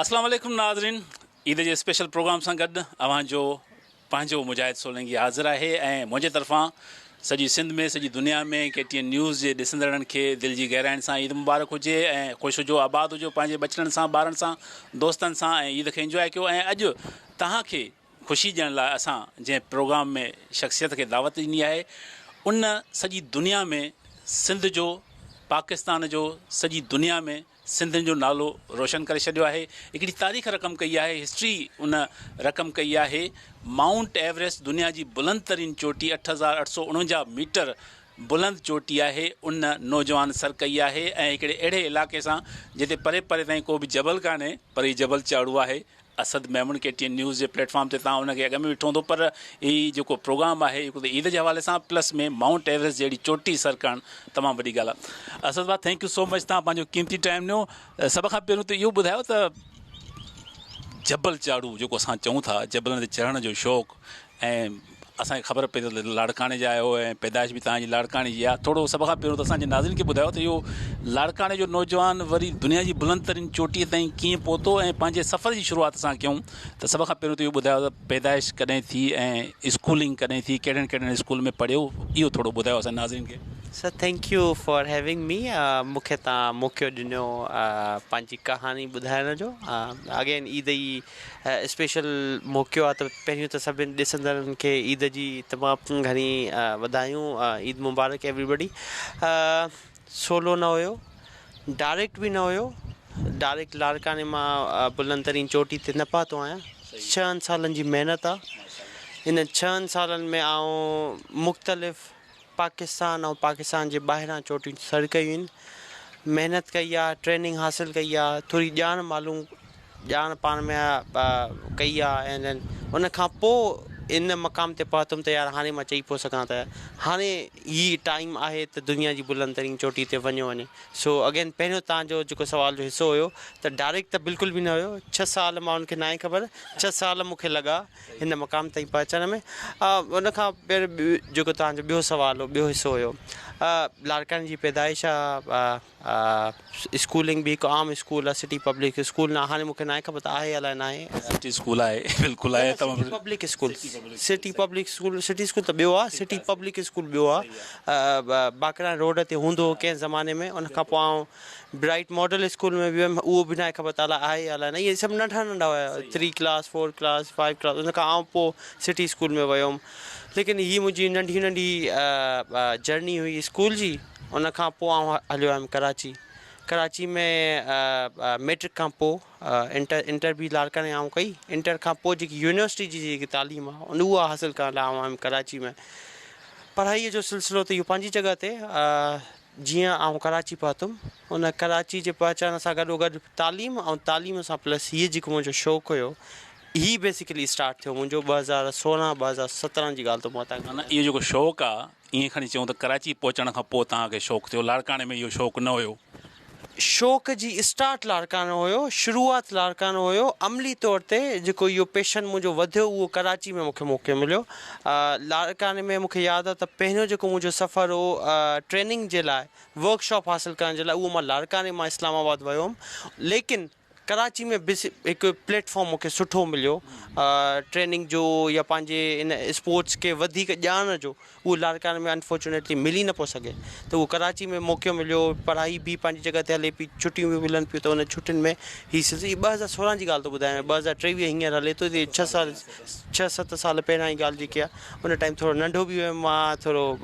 अस्सलाम वालेकुम नाज़रीन, ईद जे स्पेशल प्रोग्राम सां गॾु अवांजो पंहिंजो मुजाहिद सोलंकी हाज़िर आहे ऐं मुंहिंजे तरफ़ां सॼी सिंध में सॼी दुनिया में KTN न्यूज़ जे ॾिसंदड़नि खे दिलि जी गहराइनि सां ईद मुबारक हुजे ऐं ख़ुशि हुजो, आबाद हुजो पंहिंजे बचड़नि सां, ॿारनि सां, दोस्तनि सां ऐं ईद खे इंजॉय कयो। ऐं अॼु तव्हांखे ख़ुशी ॾियण लाइ असां जंहिं प्रोग्राम में शख़्सियत खे दावत ॾिनी आहे उन सॼी दुनिया में सिंध जो, पाकिस्तान जो, सॼी दुनिया में सिंधियुनि जो नालो रोशन करे छॾियो आहे। हिकिड़ी तारीख़ रक़म कई आहे, हिस्ट्री उन रक़म कई आहे। माउंट एवरेस्ट दुनिया जी बुलंद तरीन चोटी 8849 मीटर बुलंद चोटी आहे, उन नौजवान सर कई आहे ऐं हिकिड़े अहिड़े इलाइक़े सां जिते परे परे ताईं को बि जबल कान्हे, पर हीउ जबल चाढ़ू आहे। असद मेमून KTN न्यूज़ जे प्लेटफॉर्म ते तव्हां उनखे अॻ में ॾिठो हूंदो, पर हीउ जेको प्रोग्राम आहे हिकु ईद जे हवाले सां प्लस में माउंट एवरेस्ट जहिड़ी चोटी सर करणु तमामु वॾी ॻाल्हि आहे। असद भाउ, थैंक यू सो मच, तव्हां पंहिंजो क़ीमती टाइम ॾिनो। सभ खां पहिरियों त इहो ॿुधायो त जबल चाढ़ू जेको असां चऊं था, जबलनि ते चढ़ण जो शौक़ु, ऐं असांखे ख़बर पई त लाड़काणे जा आहियो ऐं पैदाइश बि तव्हांजी लाड़काणे जी आहे। थोरो सभ खां पहिरियों त असांजे नाज़रीन खे ॿुधायो त इहो लाड़काणे जो नौजवान वरी दुनिया जी बुलंद तरीन चोटीअ ताईं कीअं पहुतो ऐं पंहिंजे सफ़र जी शुरूआति असां कयूं। त सभ खां पहिरियों त इहो ॿुधायो त पैदाइश कॾहिं थी ऐं स्कूलिंग कॾहिं थी, कहिड़े कहिड़े स्कूल में पढ़ियो, इहो थोरो ॿुधायो असांजे नाज़रीन खे। Sir, thank U for having me. मूंखे तव्हां मौक़ो ॾिनो पंहिंजी कहानी ॿुधाइण जो। अगेन ईद जी स्पेशल मौक़ो आहे, त पहिरियों त सभिनि ॾिसंदड़नि खे ईद जी तमामु घणी वधायूं। ईद मुबारक एवरीबडी। सोलो न हुयो, डायरेक्ट बि न हुयो, डायरेक्ट लाड़काने मां बुलंद तरीन चोटी ते न पहुतो आहियां। 6 सालनि जी महिनत आहे। इन 6 सालनि में आउं मुख़्तलिफ़ पाकिस्तान और पाकिस्तान जे ॿाहिरां चोटियूं सर कयूं आहिनि, महिनत कई आहे, ट्रेनिंग हासिलु कई आहे, थोरी ॼाण पाण में कई आहे। ऐं उन खां पोइ इन मक़ाम ते पहुतुमि त यार हाणे मां चई पियो सघां त हाणे हीअ टाइम आहे त दुनिया जी बुलंद तरीन चोटी ते वञो वञे। सो अगेन पहिरियों तव्हांजो जेको सुवाल जो हिसो हुयो त डायरेक्ट त बिल्कुलु बि न हुयो। 6 साल मां उनखे न आहे ख़बर, 6 साल मूंखे लॻा हिन मक़ाम ताईं पहुचण में। उन खां पहिरियों जेको तव्हांजो ॿियो सुवाल हो, ॿियो हिसो हुयो, लाड़काने जी पैदाइश आहे। स्कूलिंग बि हिकु आम स्कूल आहे, सिटी पब्लिक स्कूल न, हाणे मूंखे न आहे ख़बर त आहे अलाए न आहे। सिटी स्कूल आहे, बिल्कुलु आहे। Public school, city public school, city school त ॿियो आहे, सिटी पब्लिक स्कूल ॿियो आहे। बाकरा रोड ते हूंदो हो कंहिं ज़माने में। उन खां पोइ आउं ब्राइट मॉडल स्कूल में बि वियुमि, उहो बि न आहे ख़बर त अलाए आहे अलाए न। इहे सभु नंढा नंढा हुया, 3 क्लास 4 क्लास 5 क्लास। उन खां आउं पोइ सिटी स्कूल में वियुमि। लेकिन हीअ मुंहिंजी नंढी नंढी जर्नी हुई स्कूल जी। उन खां पोइ आउं हलियो हुयुमि कराची में मैट्रिक खां पोइ इंटर बि लाड़काने आउं कई। इंटर खां पोइ जेकी यूनिवर्सिटी जी जेकी तालीम आहे उहा हासिलु करण लाइ आउं कराची में। पढ़ाईअ जो सिलसिलो त इहो पंहिंजी जॻह ते। जीअं आउं कराची पहुतुमि, उन कराची जे पहुचण सां गॾोगॾु तालीम सां प्लस हीअ जेको मुंहिंजो शौक़ु हुयो, ही बेसिकली स्टार्ट थियो मुंहिंजो 2016-2017 जी ॻाल्हि थो मां तव्हांखे। माना इहो जेको शौक़ु आहे, ईअं खणी चऊं त कराची पहुचण खां पोइ तव्हांखे शौक़ु थियो, लाड़काने में इहो शौक़ु न हुयो? शौक़ जी स्टार्ट लाड़कानो हुयो, शुरूआति लाड़कानो हुयो। अमली तौर ते जेको इहो पैशन मुंहिंजो वधियो उहो कराची में मूंखे मौक़ो मिलियो। लाड़काने में मूंखे यादि आहे त पहिरियों जेको मुंहिंजो सफ़र हो ट्रेनिंग जे लाइ, वर्कशॉप हासिलु करण जे लाइ, उहो मां लाड़काने मां इस्लामाबाद वियो हुउमि। लेकिन कराची में हिकु प्लेटफॉर्म मूंखे सुठो मिलियो ट्रेनिंग जो या पंहिंजे इन स्पोर्ट्स खे वधीक ॼाण जो, उहो लाड़काने में अनफॉर्चुनेटली मिली न पियो सघे। त उहो कराची में मौक़ो मिलियो, पढ़ाई बि पंहिंजी जॻह ते हले पई, छुटियूं बि मिलनि पियूं। त उन छुटियुनि में हीअ 2016 जी ॻाल्हि थो ॿुधायां, 2023 हींअर हले थो। 6-7 साल पहिरियां जी ॻाल्हि जेकी आहे, उन टाइम थोरो नंढो बि हुयुमि मां, थोरो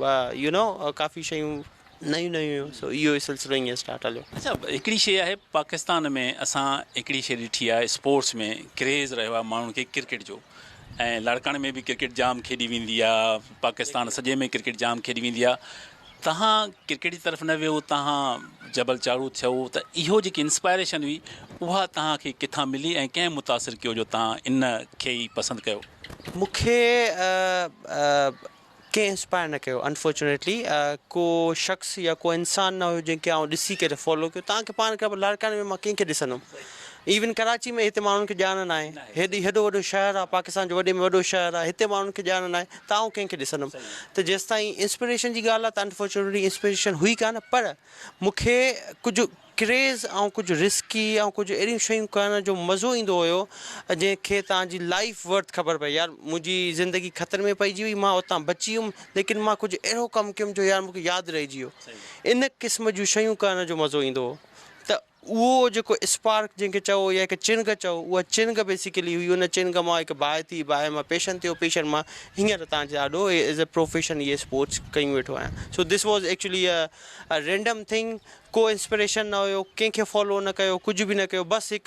काफ़ी शयूं नयूं हुयूं। सो इहो सिलसिलो ईअं स्टार्ट हलियो। अच्छा, हिकिड़ी शइ आहे पाकिस्तान में, असां हिकिड़ी शइ ॾिठी आहे, स्पोर्ट्स में क्रेज़ रहियो आहे माण्हुनि खे क्रिकेट जो, ऐं लाड़काने में बि क्रिकेट जाम खेॾी वेंदी आहे, पाकिस्तान सॼे में क्रिकेट जाम खेॾी वेंदी आहे। तव्हां क्रिकेट जी तरफ़ न वियो, तव्हां जबल चाढ़ू थियो, त इहो जेकी इंस्पायरेशन हुई उहा तव्हांखे किथां मिली ऐं कंहिं मुतासिर कयो जो तव्हां इन खे ई पसंदि कयो? मूंखे कंहिं इंस्पायर न कयो अनफॉर्चुनेटली। को शख़्स या को इंसान न हुयो जंहिंखे आउं ॾिसी करे फॉलो कयो। तव्हांखे पाण खे लाड़काने में मां कंहिंखे ॾिसंदुमि? इवन कराची में हिते माण्हुनि खे ॼाण न आहे। हेॾो वॾो शहरु आहे, पाकिस्तान जो वॾे में वॾो शहरु आहे, हिते माण्हुनि खे ॼाण न आहे, त आउं कंहिंखे ॾिसंदुमि? त जेसिताईं इंस्पिरेशन जी ॻाल्हि आहे त अनफॉर्चुनेटली इंस्पिरेशन हुई कान, पर मूंखे कुझु क्रेज़ ऐं कुझु रिस्की ऐं कुझु अहिड़ियूं शयूं करण जो मज़ो ईंदो हुयो जंहिंखे तव्हांजी लाइफ वर्थ ख़बर पई यार मुंहिंजी ज़िंदगी ख़तरे में पइजी वई मां उतां बची वियुमि लेकिन मां कुझु अहिड़ो कमु कयुमि जो यार मूंखे यादि रहिजी वियो इन क़िस्म जूं शयूं करण जो मज़ो ईंदो हो त उहो जेको स्पार्क जंहिंखे चओ या हिकु चिंग चओ उहा चिंग बेसिकली हुई उन चिंग मां हिकु बाहि थी बाहि मां पैशन थियो पैशन मां हींअर तव्हांजे ॾाढो एज़ अ प्रोफेशन इहे स्पोर्ट्स कयूं वेठो आहियां so this was actually a random thing को इंस्पिरेशन न हुयो कंहिंखे फॉलो न कयो कुझु बि न कयो बसि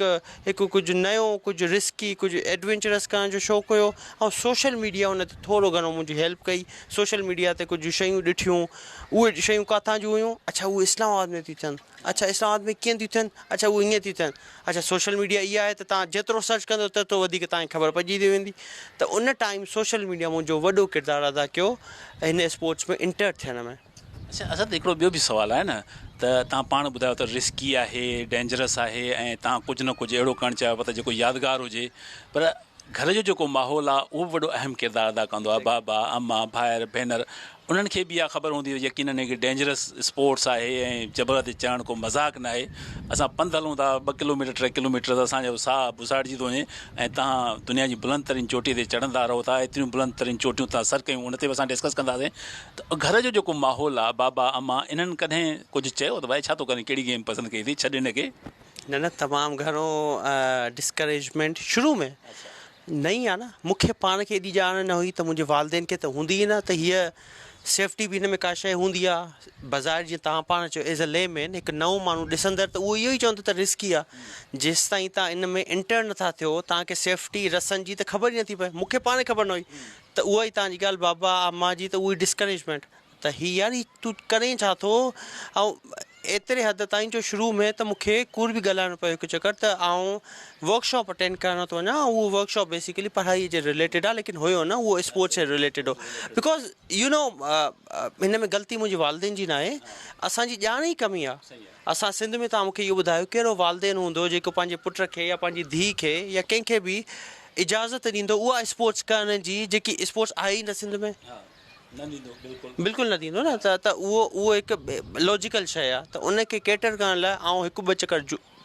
हिकु कुझु नयो कुझु रिस्की कुझु एडवेंचरस करण जो शौक़ु हुयो ऐं सोशल मीडिया उन ते थोरो घणो मुंहिंजी हेल्प कई सोशल मीडिया ते कुझु शयूं ॾिठियूं उहे शयूं किथां जूं हुयूं अच्छा उहे इस्लामाबाद में थियूं थियनि अच्छा इस्लामाबाद में कीअं थियूं थियनि अच्छा उहे ईअं थियूं थियनि अच्छा सोशल मीडिया इहा आहे त तव्हां जेतिरो सर्च कंदो तेतिरो वधीक तव्हांखे ख़बर पइजी थी वेंदी त उन टाइम सोशल मीडिया मुंहिंजो वॾो किरदारु अदा कयो हिन स्पोर्ट्स में इंटर थियण में अच्छा असद हिकिड़ो ॿियो बि सुवालु आहे न त तव्हां पाण ॿुधायो त रिस्की आहे डेंजरस आहे ऐं तव्हां कुझु न कुझु अहिड़ो करणु चाहियो त जेको यादगारु हुजे पर घर जो जेको माहौल आहे उहो वॾो अहम किरदारु अदा कंदो आहे बाबा अम्मा भाइर भेनर उन्हनि खे बि इहा ख़बर हूंदी हुई यकीन कि डेंजरस स्पोर्ट्स आहे ऐं जबल ते चढ़णु को मज़ाक न आहे असां पंधु हलूं था 2 किलोमीटर 3 किलोमीटर त असांजो साहु बुसाड़िजी थो वञे ऐं तव्हां दुनिया जी बुलंद तरीन चोटी ते चढ़ंदा रहो था एतिरियूं बुलंद तरीन चोटियूं तव्हां सर कयूं उन ते बि असां डिस्कस कंदासीं त घर जो जेको माहौल आहे बाबा अम्मा इन्हनि कॾहिं कुझु चयो त भाई छा थो करे कहिड़ी गेम पसंदि कई थी छॾ हिनखे न तमामु घणो डिस्करेजमेंट शुरू में न ई आहे न मूंखे पाण खे एॾी ॼाण न हुई त मुंहिंजे वालदेन खे त हूंदी ई न त हीअ सेफ्टी बि हिन में का शइ हूंदी आहे बाज़ारि जीअं तव्हां पाण चयो एज़ अ लेमैन हिकु नओं माण्हू ॾिसंदड़ त उहो इहो ई चवंदो त रिस्की आहे जेसि ताईं तव्हां इन में इंटर नथा थियो तव्हांखे सेफ्टी रसनि जी त ख़बर ई नथी पए मूंखे पाण ख़बर न हुई त उहा ई तव्हांजी ॻाल्हि बाबा अम्मा जी त उहा ई डिस्करेजमेंट त हीअ यार तूं करें छा थो ऐं एतिरे हद ताईं जो शुरू में त मूंखे कूड़ बि ॻाल्हाइणो पियो हिकु चकर त आउं वर्कशॉप अटेंड करणु थो वञा उहो वर्कशॉप बेसिकली पढ़ाईअ जे रिलेटेड आहे लेकिन हुयो न उहो स्पोर्ट्स से रिलेटेड हो बिकॉज़ यू नो हिन में ग़लती मुंहिंजी वालदेन जी न आहे असांजी ॼाण ई कमी आहे असां सिंध में तव्हां मूंखे इहो ॿुधायो कहिड़ो वालदेन हूंदो जेको पंहिंजे पुट खे या पंहिंजी धीउ खे या कंहिंखे बि इजाज़त ॾींदो उहा स्पोर्ट्स करण जी जेकी स्पोर्ट्स आहे ई न सिंध में बिल्कुलु न थींदो न त उहो हिकु लॉजिकल शइ आहे त उनखे केटर करण लाइ आउं हिकु ॿ चकर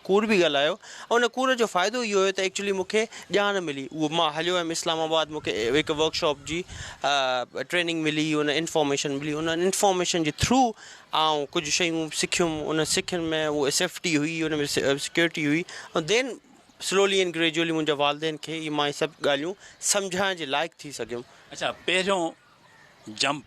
कूड़ बि ॻाल्हायो ऐं उन कूड़ जो फ़ाइदो इहो हुयो त एक्चुअली मूंखे ॼाण मिली उहो मां हलियो हुयुमि इस्लामाबाद मूंखे हिकु वर्कशॉप जी ट्रेनिंग मिली उन इंफॉर्मेशन मिली उन इंफॉर्मेशन जे थ्रू ऐं कुझु शयूं सिखियुमि उन सिखियुनि में उहा सेफ्टी हुई उन में सिक्योरिटी हुई ऐं देन स्लोली एंड ग्रेजुअली मुंहिंजे वालदेन खे इहे मां इहे सभु ॻाल्हियूं सम्झाइण जे लाइक़ु थी सघियुमि अच्छा पहिरियों जंप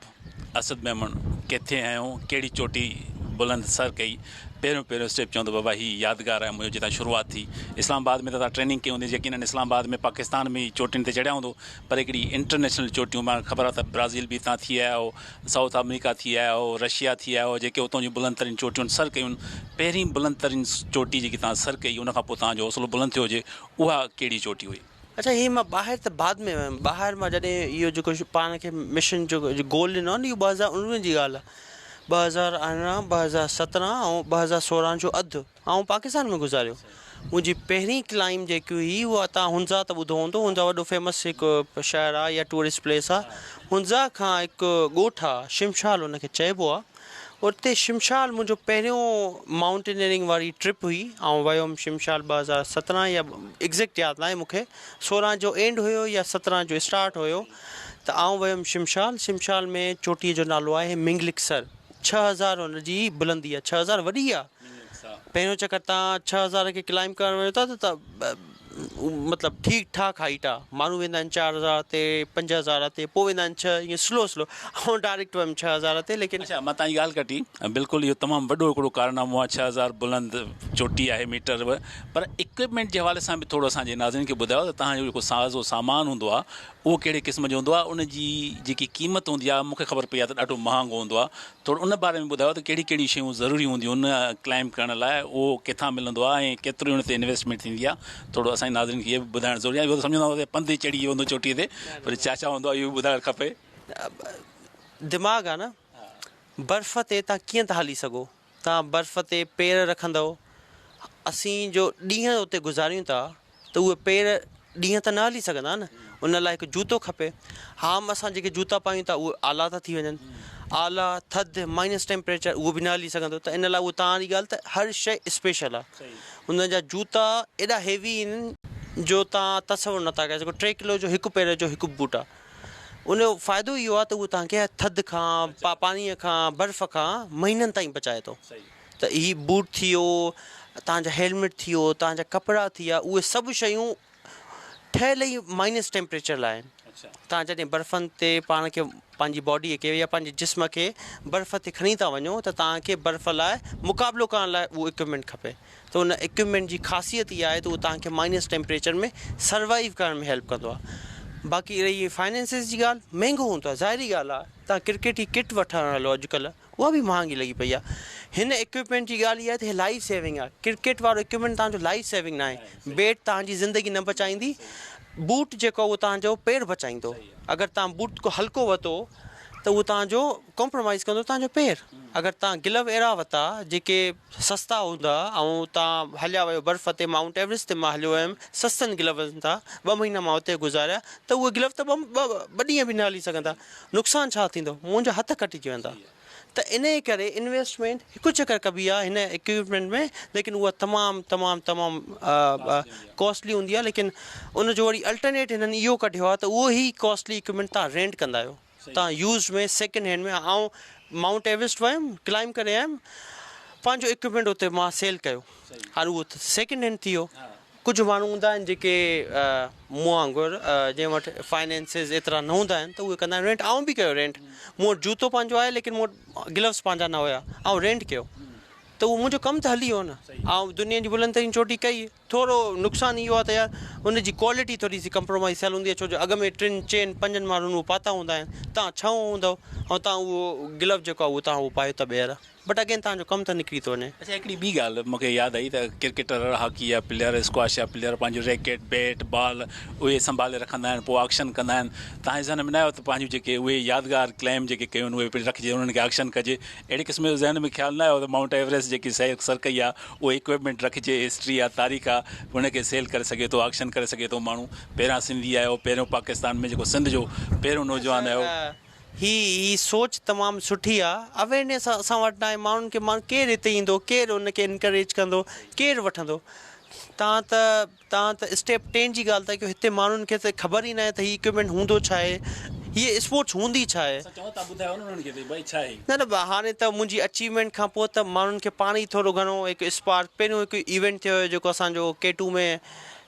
असद मेमन किथे आहियूं कहिड़ी चोटी बुलंद सर कई पहिरियों स्टेप चवंदो बाबा ही यादगार आहे मुंहिंजो जितां शुरूआति थी इस्लामाबाद में त तव्हां ट्रेनिंग कई हूंदी यकीनन इस्लामाबाद में पाकिस्तान में चोटियुनि ते चढ़िया हूंदो पर हिकिड़ी इंटरनेशनल चोटियूं मां ख़बर आहे त ब्राज़ील बि तव्हां थी आया हो साउथ अमेरिका थी आया हो रशिया थी आया हो जेके उतां जी बुलंद तरीन चोटियूं सर कयूं पहिरीं बुलंद तरीन चोटी जेकी तव्हां सर कई उनखां पोइ तव्हांजो हौसलो बुलंद थियो हुजे उहा कहिड़ी चोटी हुई अच्छा हीअ मां ॿाहिरि त बाद में वियुमि ॿाहिरि मां जॾहिं इहो जेको पाण खे मिशन जो गोल ॾिनो आहे न इहो 2019 जी ॻाल्हि आहे 2018 2017 ऐं 2016 जो अधु ऐं पाकिस्तान में गुज़ारियो मुंहिंजी पहिरीं क्लाइम जेकी हुई उहा तव्हां हुंज़ा त ॿुधो हूंदो हुंज़ा वॾो फेमस हिकु शहरु आहे या टूरिस्ट प्लेस आहे हुंज़ा खां हिकु ॻोठु आहे शिमशाल हुनखे चइबो आहे उते शिमशाल मुंहिंजो पहिरियों माउंटेनियरिंग वारी ट्रिप हुई ऐं वियुमि शिमशाल 2017 या एग्ज़ैक्ट यादि न आहे मूंखे 16 जो एंड हुयो या 17 जो स्टार्ट हुयो त आउं वियुमि शिमशाल में चोटीअ जो नालो आहे मिंगलिक्सर 6000 हुनजी बुलंदी आहे 6000 वॾी आहे पहिरियों चकर तव्हां 6000 खे क्लाइम करणु वञो था त मतिलबु ठीकु ठाकु हाइट आहे माण्हू वेंदा आहिनि 4000 ते 5000 ते पोइ वेंदा आहिनि 6 ईअं स्लो ऐं डायरेक्ट वियुमि 6000 ते लेकिन अच्छा मां तव्हांजी ॻाल्हि कटी बिल्कुलु इहो तमामु वॾो हिकिड़ो कारनामो आहे 6000 बुलंद चोटी आहे मीटर पर इक्विपमेंट जे हवाले सां बि थोरो असांजे नाज़रीन खे ॿुधायो त तव्हांजो जेको साज़ो सामान हूंदो आहे उहो कहिड़े क़िस्म जो हूंदो आहे उन जी जेकी क़ीमत हूंदी आहे मूंखे ख़बर पई आहे त ॾाढो महांगो हूंदो आहे थोरो उन बारे में ॿुधायो त कहिड़ी कहिड़ी शयूं ज़रूरी हूंदियूं उन क्लाइम करण लाइ उहो किथां मिलंदो आहे ऐं केतिरी उन ते इन्वेस्टमेंट थींदी आहे थोरो असांजे नाज़रीन खे इहे बि ॿुधाइणु ज़रूरी आहे इहो त सम्झंदा त पंधु ई चढ़ी वेंदो चोटीअ ते पर छा हूंदो आहे इहो बि ॿुधाइणु खपे दिमाग़ आहे न बर्फ़ ते तव्हां कीअं था हली सघो तव्हां बर्फ़ ते पेर रखंदव असीं जो ॾींहं उते गुज़ारियूं था त उहे पेर ॾींहं त न हली सघंदा न, उन लाइ हिकु जूतो खपे। हाम असां जेके जूता पायूं था उहे आला था थी वञनि, आला थधि माइनस टेम्परेचर उहो बि न हली सघंदो, त इन लाइ उहो तव्हांजी ॻाल्हि त हर शइ स्पेशल आहे। हुन जा जूता एॾा हेवी आहिनि जो तव्हां तसवुरु नथा करे सघो। 3 किलो जो हिकु पेर जो हिकु बूट आहे। उनजो फ़ाइदो इहो आहे त उहो तव्हांखे थधि खां पाणीअ खां बर्फ़ खां महीननि ताईं बचाए थो। त ही बूट थी वियो, तव्हांजा हेलमेट थी वियो, तव्हांजा कपिड़ा थी विया, उहे सभु शयूं ठहियल ई माइनस टेम्परेचर लाइ आहिनि। तव्हां जॾहिं बर्फ़नि ते पाण खे पंहिंजी बॉडीअ खे या पंहिंजे जिस्म खे बर्फ़ ते खणी था वञो त तव्हांखे बर्फ़ लाइ मुक़ाबिलो करण लाइ उहो इक्विपमेंट खपे। त उन इक्विपमेंट जी ख़ासियत इहा आहे त उहो तव्हांखे माइनस टेम्परेचर में सर्वाइव करण में हेल्प कंदो आहे। बाक़ी रही फाइनेंसिस जी ॻाल्हि, महांगो हूंदो आहे, ज़ाहिरी ॻाल्हि आहे। तव्हां क्रिकेट जी किट वठणु हलो अॼुकल्ह, उहा बि महांगी लॻी पई आहे। हिन इक्विपमेंट जी ॻाल्हि इहा आहे त हे लाइफ सेविंग आहे। क्रिकेट वारो इक्विपमेंट तव्हांजो लाइफ सेविंग न आहे। बैट तव्हांजी ज़िंदगी न बचाईंदी, बूट जेको उहो तव्हांजो पेर बचाईंदो। अगरि तव्हां बूट को हल्को वरितो त उहो तव्हांजो कॉम्प्रोमाइज़ कंदो तव्हांजो पेर। अगरि तव्हां गिलव अहिड़ा वरिता जेके सस्ता हूंदा ऐं तव्हां हलिया वियो बर्फ़ ते, माउंट एवरेस्ट ते मां हलियो हुयुमि सस्तनि गिलवनि तां, 2 महीना मां उते गुज़ारिया, त उहे गिलव त ॿ ॾींहं बि न हली सघंदा। नुक़सानु छा थींदो, मुंहिंजा हथ कटिजी वेंदा। त इन करे इन्वेस्टमेंट हिकु चकर कबी आहे हिन इक्विपमेंट में, लेकिन उहा तमामु तमामु तमामु कॉस्टली हूंदी आहे। लेकिन उनजो वरी अल्टरनेट हिननि इहो कढियो आहे त उहो ई कॉस्टली इक्विपमेंट तव्हां रेंट कंदा आहियो, तव्हां यूज़ में सेकेंड हैंड में। ऐं माउंट एवरेस्ट वियुमि, क्लाइम करे आयुमि, पंहिंजो इक्विपमेंट उते मां सेल कयो, हाणे उहो सेकेंड हैंड थी वियो। कुझु माण्हू हूंदा आहिनि जेके मूं वांगुरु जंहिं वटि फाइनेंसिस एतिरा न हूंदा आहिनि त उहे कंदा आहिनि रेंट। आउं बि कयो रेंट। मूं वटि जूतो पंहिंजो आहे लेकिन मूं वटि ग्लव्स पंहिंजा न हुया, ऐं रेंट कयो, त उहो मुंहिंजो कमु त हली वियो न। ऐं दुनिया जी बुलंद तरीन चोटी कई। थोरो नुक़सानु इहो आहे त यार हुनजी क्वालिटी थोरी सी कंप्रोमाइज़ थियल हूंदी आहे, छो जो अॻ में 3-4-5 माण्हुनि उहो पाता हूंदा आहिनि, तव्हां 6 हूंदव ऐं तव्हां उहो गिलव जेको आहे उहो तव्हां उहो पायो था ॿीहर, बट अगेन तव्हांजो कमु त निकिरी थो वञे। अच्छा, हिकिड़ी ॿी ॻाल्हि मूंखे यादि आई त क्रिकेटर, हॉकी जा प्लेयर, स्क्वाश जा प्लेयर पंहिंजो रैकेट, बैट, बॉल उहे संभाले रखंदा आहिनि, पोइ ऑक्शन कंदा आहिनि। तव्हां ज़हन में न आयो त पंहिंजूं जेके उहे यादगार क्लेम जेके कयूं उहे पिणु रखिजे, उन्हनि खे ऑक्शन कजे? अहिड़े क़िस्म जो ज़हन में ख़्यालु न आयो त माउंट एवरेस्ट जेकी सर कई आहे उहो इक्विपमेंट रखिजे, हिस्ट्री आहे, तारीख़ आहे, उनखे सेल करे सघे थो, ऑक्शन करे सघे थो माण्हू? पहिरियां सिंधी आयो, पहिरियों पाकिस्तान में जेको सिंध जो पहिरियों नौजवान आयो। ही सोच तमामु सुठी आहे। अवेयरनेस असां वटि आहे, माण्हुनि खे केरु हिते ईंदो, केरु उनखे इनकरेज कंदो, केरु वठंदो? तव्हां त स्टेप 10 जी ॻाल्हि था कयो। हिते माण्हुनि खे त ख़बर ई न आहे त हीउ इक्विपमेंट हूंदो छा आहे, हीअ स्पोर्ट्स हूंदी छा आहे। न न, हाणे त मुंहिंजी अचीवमेंट खां पोइ त माण्हुनि खे पाण ई थोरो घणो हिकु स्पार्क। पहिरियों हिकु इवेंट थियो हुयो जेको असांजो K2 में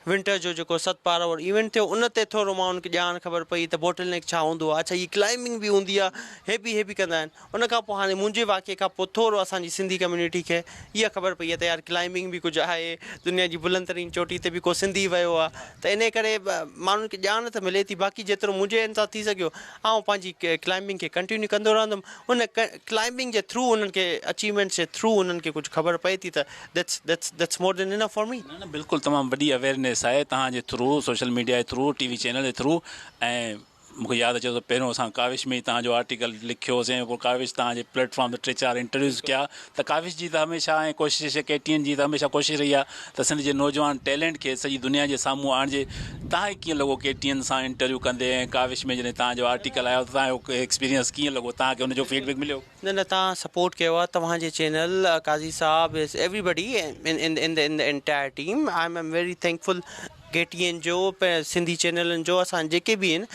विंटर जो जेको 7 पार वारो इवेंट थियो, उन ते थोरो माण्हुनि खे ॼाण ख़बर पई त बोटल नेक छा हूंदो आहे। अच्छा, हीअ क्लाइंबिंग बि हूंदी आहे, हे बि कंदा आहिनि। उन खां पोइ हाणे मुंहिंजे वाक़े खां पोइ थोरो असांजी सिंधी कम्यूनिटी खे इहा ख़बर पई आहे त यार क्लाइंबिंग बि कुझु आहे, दुनिया जी बुलंद तरीन चोटी ते बि को सिंधी वियो आहे, त इन करे माण्हुनि खे ॼाण त मिले थी। बाक़ी जेतिरो मुंहिंजे हिसां थी सघियो ऐं पंहिंजी क्लाइंबिंग खे कंटिन्यू कंदो रहंदुमि। उन क्लाइंबिंग जे थ्रू उन्हनि खे अचीवमेंट्स जे थ्रू उन्हनि खे कुझु ख़बर पए थी, त that's more than enough for me. न न, बिल्कुलु तमामु वॾी अवेयरनेस आहे तव्हांजे थ्रू, सोशल मीडिया जे थ्रू, टीवी चैनल जे थ्रू। ऐं मूंखे यादि अचे थो पहिरियों असां काविश में ई तव्हांजो आर्टिकल लिखियोसीं, पोइ काविश तव्हांजे प्लेटफॉर्म ते 3-4 इंटरव्यूज़ कया। त काविश जी त हमेशह ऐं कोशिशि KTN जी त हमेशह कोशिशि रही आहे त सिंध जे नौजवान टैलेंट खे सॼी दुनिया जे साम्हूं आणिजे। तव्हांखे कीअं लॻो KTN सां इंटरव्यू कंदे ऐं काविश में जॾहिं तव्हांजो आर्टिकल आयो त तव्हांजो एक्सपीरियंस कीअं लॻो, तव्हांखे हुनजो फीडबैक मिलियो? न न, तव्हां सपोर्ट कयो आहे, तव्हांजे चैनल, काज़ी साहब, everybody in the entire team. I am very thankful KTN जो, सिंधी चैनलनि जो, असां जेके बि आहिनि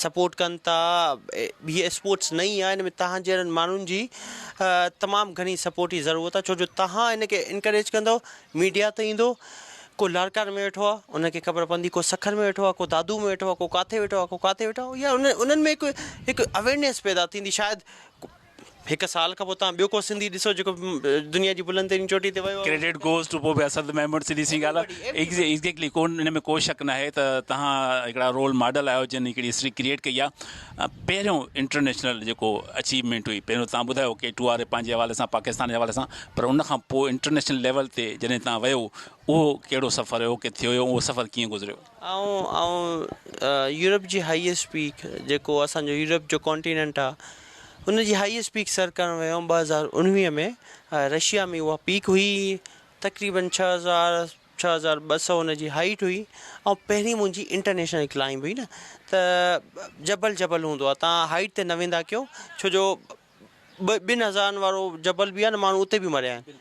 सपोर्ट कनि था। हीअ स्पोर्ट्स नई आहे, हिन में तव्हां जहिड़नि माण्हुनि जी तमामु घणी सपोर्ट जी ज़रूरत आहे, छो जो तव्हां हिनखे इनकरेज कंदव, मीडिया त ईंदो। को लाड़कान में वेठो आहे उनखे ख़बर पवंदी, को सखर में वेठो आहे, को दादू में वेठो आहे, को काथे वेठो आहे, को काथे वेठो आहे, या उन्हनि में हिकु अवेयरनेस पैदा थींदी। शायदि 1 साल खां पोइ तव्हां ॿियो को सिंधी ॾिसो जेको दुनिया जी बुलंद तरीन चोटी ते वियो। क्रेडिट गोज़ टू पोइ असद महमूद सिद्दीकी सी ॻाल्हि आहे। एग्ज़ैक्टली, हिन में को शक न आहे त तव्हां हिकिड़ा रोल मॉडल आहियो जिन हिकिड़ी हिस्ट्री क्रिएट कई आहे। पहिरियों इंटरनेशनल जेको अचीवमेंट हुई, पहिरियों तव्हां ॿुधायो K2 वारे पंहिंजे हवाले सां, पाकिस्तान जे हवाले सां, पर उनखां पोइ इंटरनेशनल लेवल ते जॾहिं तव्हां वियो, उहो कहिड़ो सफ़र हुयो, किथे हुयो, उहो सफ़र कीअं गुज़रियो? ऐं यूरोप जी हाईएस्ट पीक जेको असांजो यूरोप जो कॉन्टिनेंट आहे, उनजी हाईएस्ट पीक सर करणु वियो 2019 में। रशिया में उहा पीक हुई तक़रीबन 6000 6200 हुन जी हाइट हुई ऐं पहिरीं मुंहिंजी इंटरनेशनल क्लाइंब हुई न त जबल हूंदो आहे तव्हां हाइट ते न वेंदा कयो छो जो 2000 वारो जबल बि आहे न माण्हू उते बि मरिया आहिनि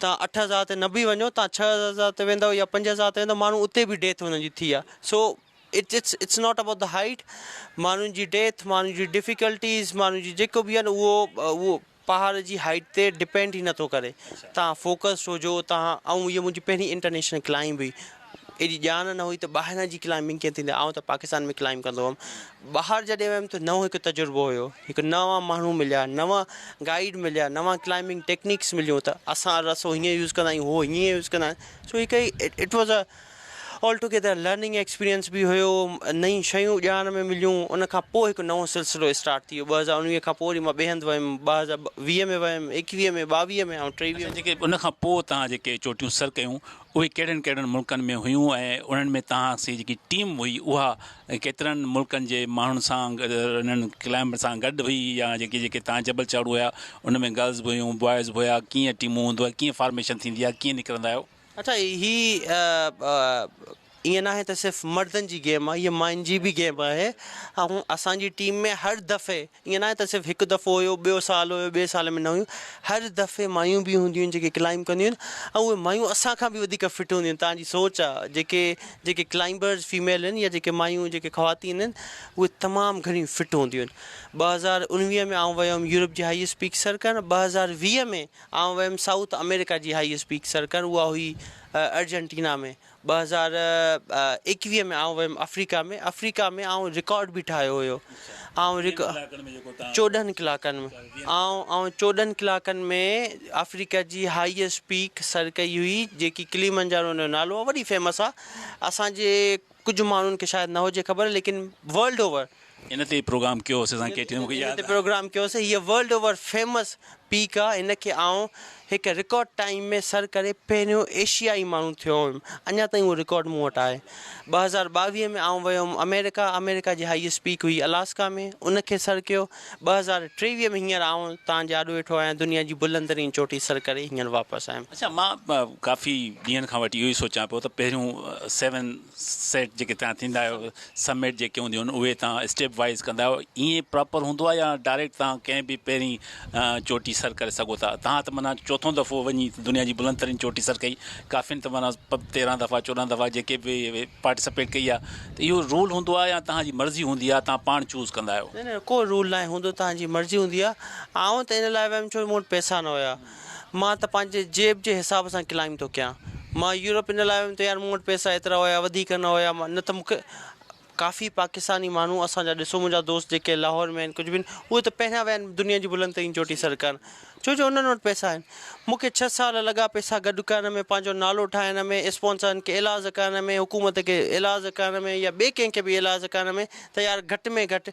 तव्हां 8000 ते न बि वञो तव्हां 6000 ते वेंदव या 5000 ते वेंदव माण्हू उते बि डेथ हुननि जी थी आहे so it's not about the height माण्हुनि जी डेथ माण्हुनि जी डिफिकल्टीज़ माण्हुनि जी जेको बि आहे न उहो पहाड़ जी हाइट ते डिपेंड ई नथो करे तव्हां फोकस्ड हुजो तव्हां ऐं इहा मुंहिंजी पहिरीं इंटरनेशनल क्लाइंब हुई एॾी ॼाण न हुई त ॿाहिरां जी क्लाइंबिंग कीअं थींदी आहे त पाकिस्तान में क्लाइंब कंदो हुअमि ॿाहिरि जॾहिं वियुमि त नओं हिकु तजुर्बो हुयो हिकु नवां माण्हू मिलिया नवां गाइड मिलिया नवां क्लाइंबिंग टेक्निक्स मिलियूं त असां रसो हीअं यूज़ कंदा आहियूं उहो हीअं यूज़ कंदा आहिनि सो हिकु it was a all together learning experience बि हुयो नई शयूं ॼाण में मिलियूं उन खां पोइ हिकु नओं सिलसिलो स्टार्ट थी वियो 2019 खां पोइ वरी मां ॿिए हंधि वयुमि 2020 में वयुमि 21 में 22 में ऐं 23 में जेके उन खां पोइ तव्हां जेके चोटियूं सर कयूं उहे कहिड़नि कहिड़नि मुल्कनि में हुयूं ऐं उन्हनि में तव्हांजी जेकी टीम हुई उहा केतिरनि मुल्कनि जे माण्हुनि सां उन्हनि क्लाइंब सां गॾु हुई या जेके तव्हां जबल चढ़ हुया उन में गर्ल्स बि हुयूं बॉइज़ बि हुया कीअं टीमूं हूंदो आहे कीअं फॉर्मेशन थींदी आहे कीअं निकिरंदा आहियो अच्छा ईअं न आहे त सिर्फ़ु मर्दनि जी गेम आहे हीअ मायुनि जी बि गेम आहे ऐं असांजी टीम में हर दफ़े ईअं न आहे त सिर्फ़ु हिकु दफ़ो हुयो ॿियो साल हुयो ॿिए साल में न हुयूं हर दफ़े मायूं बि हूंदियूं आहिनि जेके क्लाइंब कंदियूं आहिनि ऐं उहे मायूं असांखां बि वधीक फिट हूंदियूं आहिनि तव्हांजी सोच आहे जेके क्लाइंबर्स फीमेल आहिनि या जेके मायूं जेके ख़वातीन आहिनि उहे तमामु घणियूं फिट हूंदियूं आहिनि 2019 में आउं वियुमि यूरोप जी हाईएस्ट पीक सर करणु 2020 में आउं वियुमि साउथ अमेरिका जी हाईएस्ट पीक सर करणु उहा हुई अर्जेंटीना में 2021 में आउं वियुमि अफ्रीका में आउं रिकॉर्ड बि ठाहियो हुयो ऐं 14 कलाकनि में ऐं 14 कलाकनि में अफ्रीका जी हाईएस्ट पीक सर कई हुई जेकी किलिमंजारो जो नालो आहे वॾी फेमस आहे असांजे कुझु माण्हुनि खे शायदि न हुजे ख़बर लेकिन वर्ल्ड ओवर इन ते प्रोग्राम कयो होसीं असां प्रोग्राम कयोसीं हीअ वर्ल्ड ओवर फेमस पीक आहे हिनखे आउं हिकु रिकॉर्ड टाइम में सर करे पहिरियों एशियाई माण्हू थियो हुयुमि अञा ताईं उहो रिकॉर्ड मूं वटि आहे 2022 में आउं वियुमि अमेरिका जी हाईएस्ट पीक हुई अलास्का में उनखे सर कयो 2023 में हींअर आउं तव्हांजे आॾो वेठो आहियां दुनिया जी बुलंदरीन चोटी सर करे हींअर वापसि आयुमि अच्छा मां काफ़ी ॾींहंनि खां वठी इहो ई सोचां पियो त पहिरियों 7 सेट जेके तव्हां थींदा आहियो समिट जेके हूंदियूं आहिनि उहे तव्हां स्टेप वाइज़ कंदा आहियो ईअं प्रॉपर हूंदो आहे या डायरेक्ट तव्हां कंहिं बि पहिरीं चोटी सर करे सघो था तव्हां त माना चोथों दफ़ो वञी दुनिया जी बुलंदतरीन चोटी सर कई काफ़िनि त माना 13 दफ़ा 14 दफ़ा जेके बि पार्टिसिपेट कई आहे त इहो रूल हूंदो आहे या तव्हांजी मर्ज़ी हूंदी आहे तव्हां पाण चूज़ कंदा आहियो न को रूल न हूंदो तव्हांजी मर्ज़ी हूंदी आहे आउं त इन लाइ वियुमि छो मूं वटि पैसा न हुया मां त पंहिंजे जेब जे हिसाब सां क्लाइंब थो कयां मां यूरोप इन लाइ वियुमि त यार मूं वटि पैसा एतिरा हुया वधीक न हुया न त मूंखे काफ़ी पाकिस्तानी माण्हू असांजा ॾिसो मुंहिंजा दोस्त जेके लाहौर में आहिनि कुझु बि उहे त पहिरियां विया आहिनि दुनिया जी बुलंदतरीन चोटी सर करणु छो जो उन्हनि वटि पैसा आहिनि मूंखे 6 साल लॻा पैसा गॾु करण में पंहिंजो नालो ठाहिण में स्पॉन्सरनि खे इलाज करण में हुकूमत खे इलाज करण में या ॿिए कंहिंखे बि इलाज करण में त यार घटि में घटि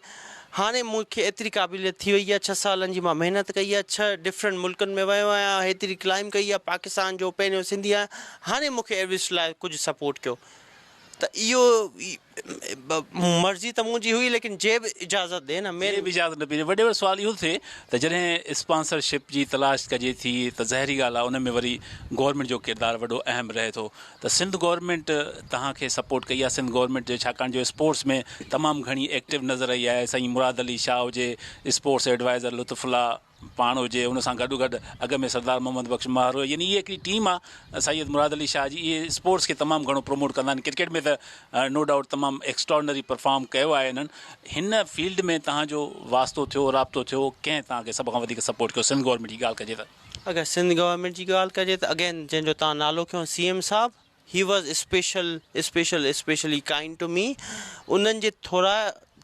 हाणे मूंखे एतिरी क़ाबिलियत थी वई आहे 6 सालनि जी मां महिनत कई आहे 6 डिफरेंट मुल्कनि में वियो आहियां हेतिरी क्लाइंब कई आहे पाकिस्तान जो पहिरियों सिंधी आहियां हाणे मूंखे एवरेस्ट लाइ कुझु सपोर्ट कयो त इहो मर्ज़ी त मुंहिंजी हुई लेकिन जेब इजाज़त ॾे न मेरे बि इजाज़त न पई वॾे वॾो सुवाल इहो थिए त जॾहिं स्पॉन्सरशिप जी तलाश कजे थी त ज़ाहिरी ॻाल्हि आहे उन में वरी गवर्नमेंट जो किरदारु वॾो अहम रहे थो त सिंध गवर्नमेंट तव्हांखे सपोर्ट कई आहे सिंध गवर्नमेंट जो छाकाणि जो स्पोर्ट्स में तमामु घणी एक्टिव नज़र आई आहे साईं मुराद अली शाह हुजे स्पोर्ट्स एडवाइज़र लुत्फुल्ला पाण हुजे उन सां गॾो गॾु अॻ में सरदार मोहम्मद बख़्श महार हुयो यानी इहा हिकिड़ी टीम आहे सैयद मुराद अली शाह जी इहे स्पोर्ट्स खे तमामु घणो प्रमोट कंदा आहिनि क्रिकेट में त नो डाउट तमामु एक्स्ट्रॉर्डनरी परफॉर्म कयो आहे इन्हनि हिन फील्ड में तव्हांजो वास्तो थियो राब्तो थियो कंहिं तव्हांखे सभ खां वधीक सपोर्ट कयो सिंध गवर्नमेंट जी ॻाल्हि कजे त अगरि सिंध गवर्नमेंट जी ॻाल्हि कजे त अगेन जंहिंजो तव्हां नालो खयो CM साहब he was specially kind to me उन्हनि जे थोरा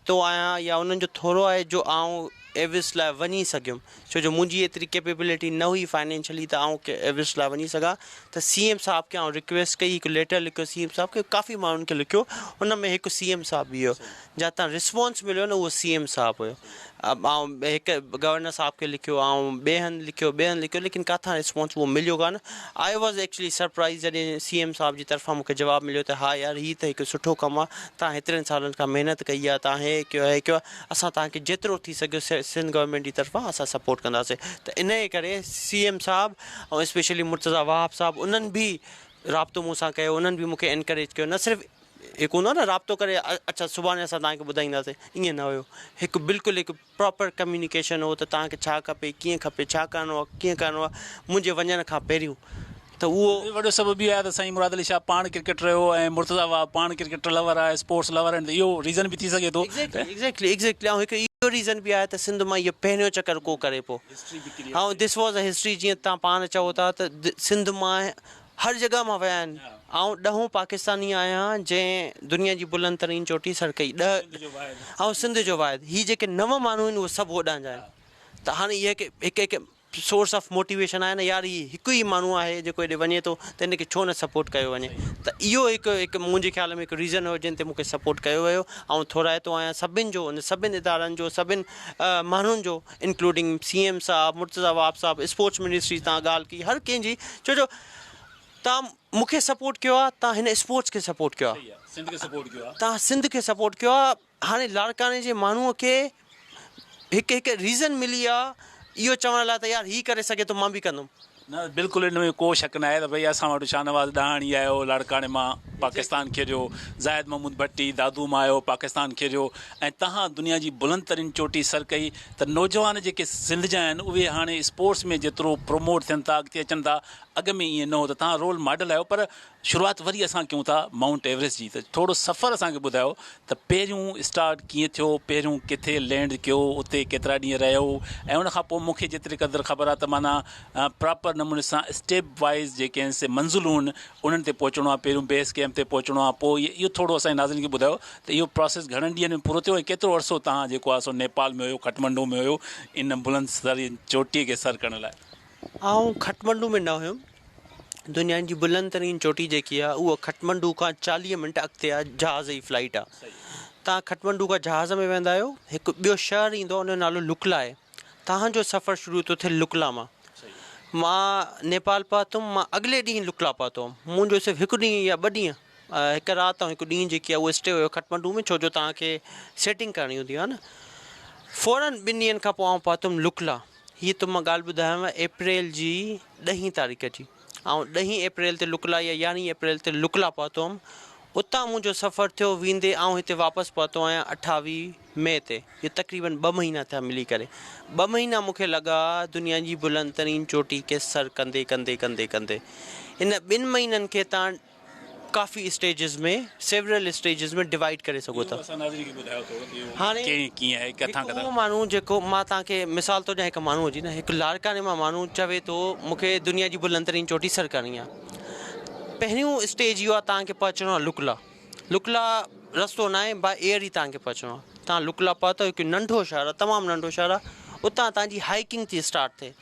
तो आहियां या उन्हनि जो थोरो आहे जो आउं एवरेस्ट लाइ वञी सघियुमि छो जो मुंहिंजी एतिरी कैपेबिलिटी न हुई फाइनेंशियली त आउं एवरेस्ट लाइ वञी सघां त CM साहब खे आउं रिक्वेस्ट कई हिकु लेटर लिखियो CM साहब खे काफ़ी माण्हुनि खे लिखियो उन में हिकु CM साहब बि हुयो जितां रिस्पॉन्स मिलियो न उहो CM साहब हुयो ऐं हिकु गवर्नर साहब खे लिखियो ऐं ॿिए हंधि लिखियो लेकिन किथां रिस्पॉन्स उहो मिलियो कान आई वॉज़ एक्चुअली सरप्राइज़ जॾहिं CM साहब जी तरफ़ां मूंखे जवाबु मिलियो त हा यार हीअ त हिकु सुठो कमु आहे तव्हां हेतिरनि सालनि खां महिनत कई आहे तव्हां हे कयो असां तव्हांखे जेतिरो थी सघियो सिंध गवर्नमेंट जी तरफ़ां असां सपोर्ट कंदासीं त इन जे करे CM साहब ऐं स्पेशली मुर्तज़ा वहाब साहब उन्हनि बि राब्तो मूंसां कयो, उन्हनि बि मूंखे एनकरेज कयो। न सिर्फ़ु हिकु हूंदो आहे न राब्तो करे अच्छा सुभाणे असां तव्हांखे ॿुधाईंदासीं, ईअं न हुयो। हिकु बिल्कुलु हिकु प्रॉपर कम्युनिकेशन हो त तव्हांखे छा खपे, कीअं खपे, छा करिणो आहे, कीअं करिणो आहे, मुंहिंजे वञण खां पहिरियों। त उहो वॾो सबबु इहो आहे त साईं मुराद अली शाह पाण क्रिकेटर हुयो ऐं मुर्तज़ा वाह पाण क्रिकेटर लवर आहे, स्पोर्ट्स लवर आहिनि, त इहो रीज़न बि थी सघे थो। एग्ज़ैक्टली ऐं हिकु इहो रीज़न बि आहे त सिंध मां इहो पहिरियों चकर को करे पियो। ऐं दिस वॉज़ अ हिस्ट्री, जीअं तव्हां पाण चओ था त सिंध मां हर जॻह मां विया आहिनि। ऐं 10 पाकिस्तानी आहियां जंहिं दुनिया जी बुलंद तरीन चोटी सर कई, 10 ऐं सिंध जो वाहिद। हीअ जेके 9 माण्हू आहिनि उहे सभु होॾां जा आहिनि। त हाणे इहे हिकु सोर्स ऑफ मोटिवेशन आहे न यार, हीअ हिकु ई माण्हू आहे जेको हेॾे वञे थो त हिनखे छो न सपोर्ट कयो वञे। त इहो हिकु मुंहिंजे ख़्याल में हिकु रीज़न हुयो जिन ते मूंखे सपोर्ट कयो वियो। ऐं थोराइतो आहियां सभिनि जो, उन सभिनि इदारनि जो, सभिनि माण्हुनि जो, इंक्लूडिंग CM साहब, मुर्तज़ा वाब साहब, स्पोर्ट्स मिनिस्ट्री तव्हां ॻाल्हि की, हर कंहिंजी। छो जो तव्हां मूंखे सपोर्ट कयो आहे, तव्हां हिन स्पोर्ट्स खे सपोर्ट कयो आहे, तव्हां सिंध खे सपोर्ट कयो आहे। हाणे लाड़काने जे माण्हूअ खे हिकु रीज़न मिली आहे इहो चवण लाइ त यार हीअ करे सघे थो, मां बि कंदुमि। न बिल्कुलु हिन में को शक न आहे त भई असां वटि शाहनवाज़ ॾाहणी आयो लाड़काने मां पाकिस्तान खेॾियो, ज़ाहिद महमूद भट्टी दादू मां आयो पाकिस्तान खेॾियो, ऐं तव्हां दुनिया जी बुलंद तरीन चोटी सर कई। त नौजवान जेके सिंध जा आहिनि उहे हाणे स्पोर्ट्स में जेतिरो प्रमोट थियनि था, अॻिते अचनि था, अॻ में ईअं न हो। त तव्हां रोल मॉडल आहियो। पर शुरूआति वरी असां कयूं था माउंट एवरेस्ट जी, त थोरो सफ़र असांखे ॿुधायो त पहिरियों स्टार्ट कीअं थियो, पहिरियों किथे लैंड कयो, उते केतिरा ॾींहं रहियो, ऐं उनखां पोइ मूंखे जेतिरी क़दुरु ख़बर आहे त माना प्रॉपर नमूने सां स्टेप वाइज़ जेके आहिनि से मंज़िलूं आहिनि उन्हनि ते पहुचणो आहे। पहिरियों बेस कैम्प ते पहुचणो आहे, पोइ इहो थोरो असांजे नाज़रीन खे ॿुधायो त इहो प्रोसेस घणनि ॾींहंनि में पूरो थियो ऐं केतिरो अर्सो तव्हां जेको आहे सो नेपाल में हुयो, काठमांडू में हुयो, इन बुलंद तरीन चोटीअ खे सर करण लाइ। ऐं काठमांडू में न हुयुमि। दुनिया जी बुलंद तरीन चोटी जेकी आहे उहा काठमांडू खां 40 मिंट अॻिते आहे, जहाज़ जी फ्लाइट आहे। तव्हां काठमांडू खां जहाज़ में वेंदा आहियो, हिकु ॿियो शहर ईंदो आहे, उनजो नालो लुकला आहे। तव्हांजो सफ़र शुरू थो थिए लुकला मां। मां नेपाल पहुतुमि, मां अॻिले ॾींहुं लुकला पहुतो हुउमि। मुंहिंजो सिर्फ़ु हिकु ॾींहुं या 2 ॾींहं, हिकु राति ऐं हिकु ॾींहुं जेकी आहे उहा स्टे हुयो काठमांडू में, छो जो तव्हांखे सेटिंग करणी हूंदी आहे न। फ़ौरन 2 ॾींहंनि खां पोइ आउं पहुतुमि लुकला। हीअ त मां ॻाल्हि ॿुधायांव अप्रैल जी 10 तारीख़ जी, ऐं 10 अप्रैल ते लुकला या 11 अप्रैल ते लुकला पहुतो हुउमि। उतां मुंहिंजो सफ़र थियो वेंदे ऐं हिते वापसि पहुतो आहियां 28 मई ते। इहे तक़रीबन 2 महीना थिया मिली करे। 2 महीना मूंखे लॻा दुनिया जी बुलंद तरीन चोटी खे सर कंदे कंदे कंदे कंदे। इन 2 महीननि खे तव्हां काफ़ी स्टेजिस में, सेवरल स्टेजिस में डिवाइड करे सघो था। हाणे उहो माण्हू जेको मां तव्हांखे मिसाल थो ॾियां, हिकु माण्हू हुजे न, हिकु लाड़काने मां माण्हू चवे थो मूंखे दुनिया जी बुलंद तरीन चोटी सर करणी आहे। पहिरियों स्टेज इहो आहे तव्हांखे पहुचणो आहे लुकला। लुकला रस्तो न आहे, बाय एयर ई तव्हांखे पहुचणो आहे। तव्हां लुकला पहुतो, हिकु नंढो शहर आहे, तमामु नंढो शहर आहे। उतां तव्हांजी हाइकिंग थी स्टार्ट थिए।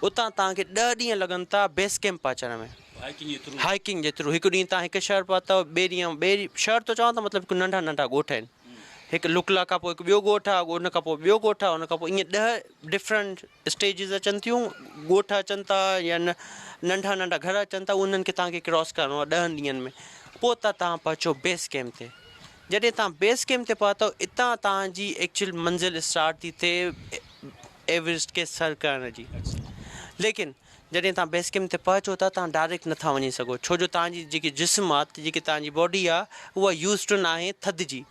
उतां तव्हांखे 10 ॾींहं लॻनि था बेस कैम्प पहुचण में। हाइकिंग जे थ्रू हिकु ॾींहुं तव्हां हिकु शहर पहुतो, ॿिए ॾींहुं शहर थो चवां त मतिलबु हिकु नंढा नंढा ॻोठ आहिनि। हिकु लुकला खां पोइ हिकु ॿियो ॻोठ आहे, उन खां पोइ ॿियो ॻोठ आहे, उन खां पोइ ईअं 10 डिफरेंट स्टेजिस अचनि थियूं, ॻोठ अचनि था या नंढा नंढा घर अचनि था, उन्हनि खे तव्हांखे क्रॉस करिणो आहे 10 ॾींहंनि में। पोइ त तव्हां पहुचो बेस कैम्प ते। जॾहिं तव्हां बेस कैम्प ते पहुतो, हितां तव्हांजी एक्चुअल मंज़िल स्टार्ट थी थिए एवरेस्ट खे सर करण जी। लेकिन जॾहिं तव्हां बेस कैम्प ते पहुचो था, तव्हां डायरेक्ट नथा वञी सघो, छो जो तव्हांजी जेकी जिस्म आहे, जेकी तव्हांजी बॉडी आहे, उहा यूज़ टू न आहे थधि जी।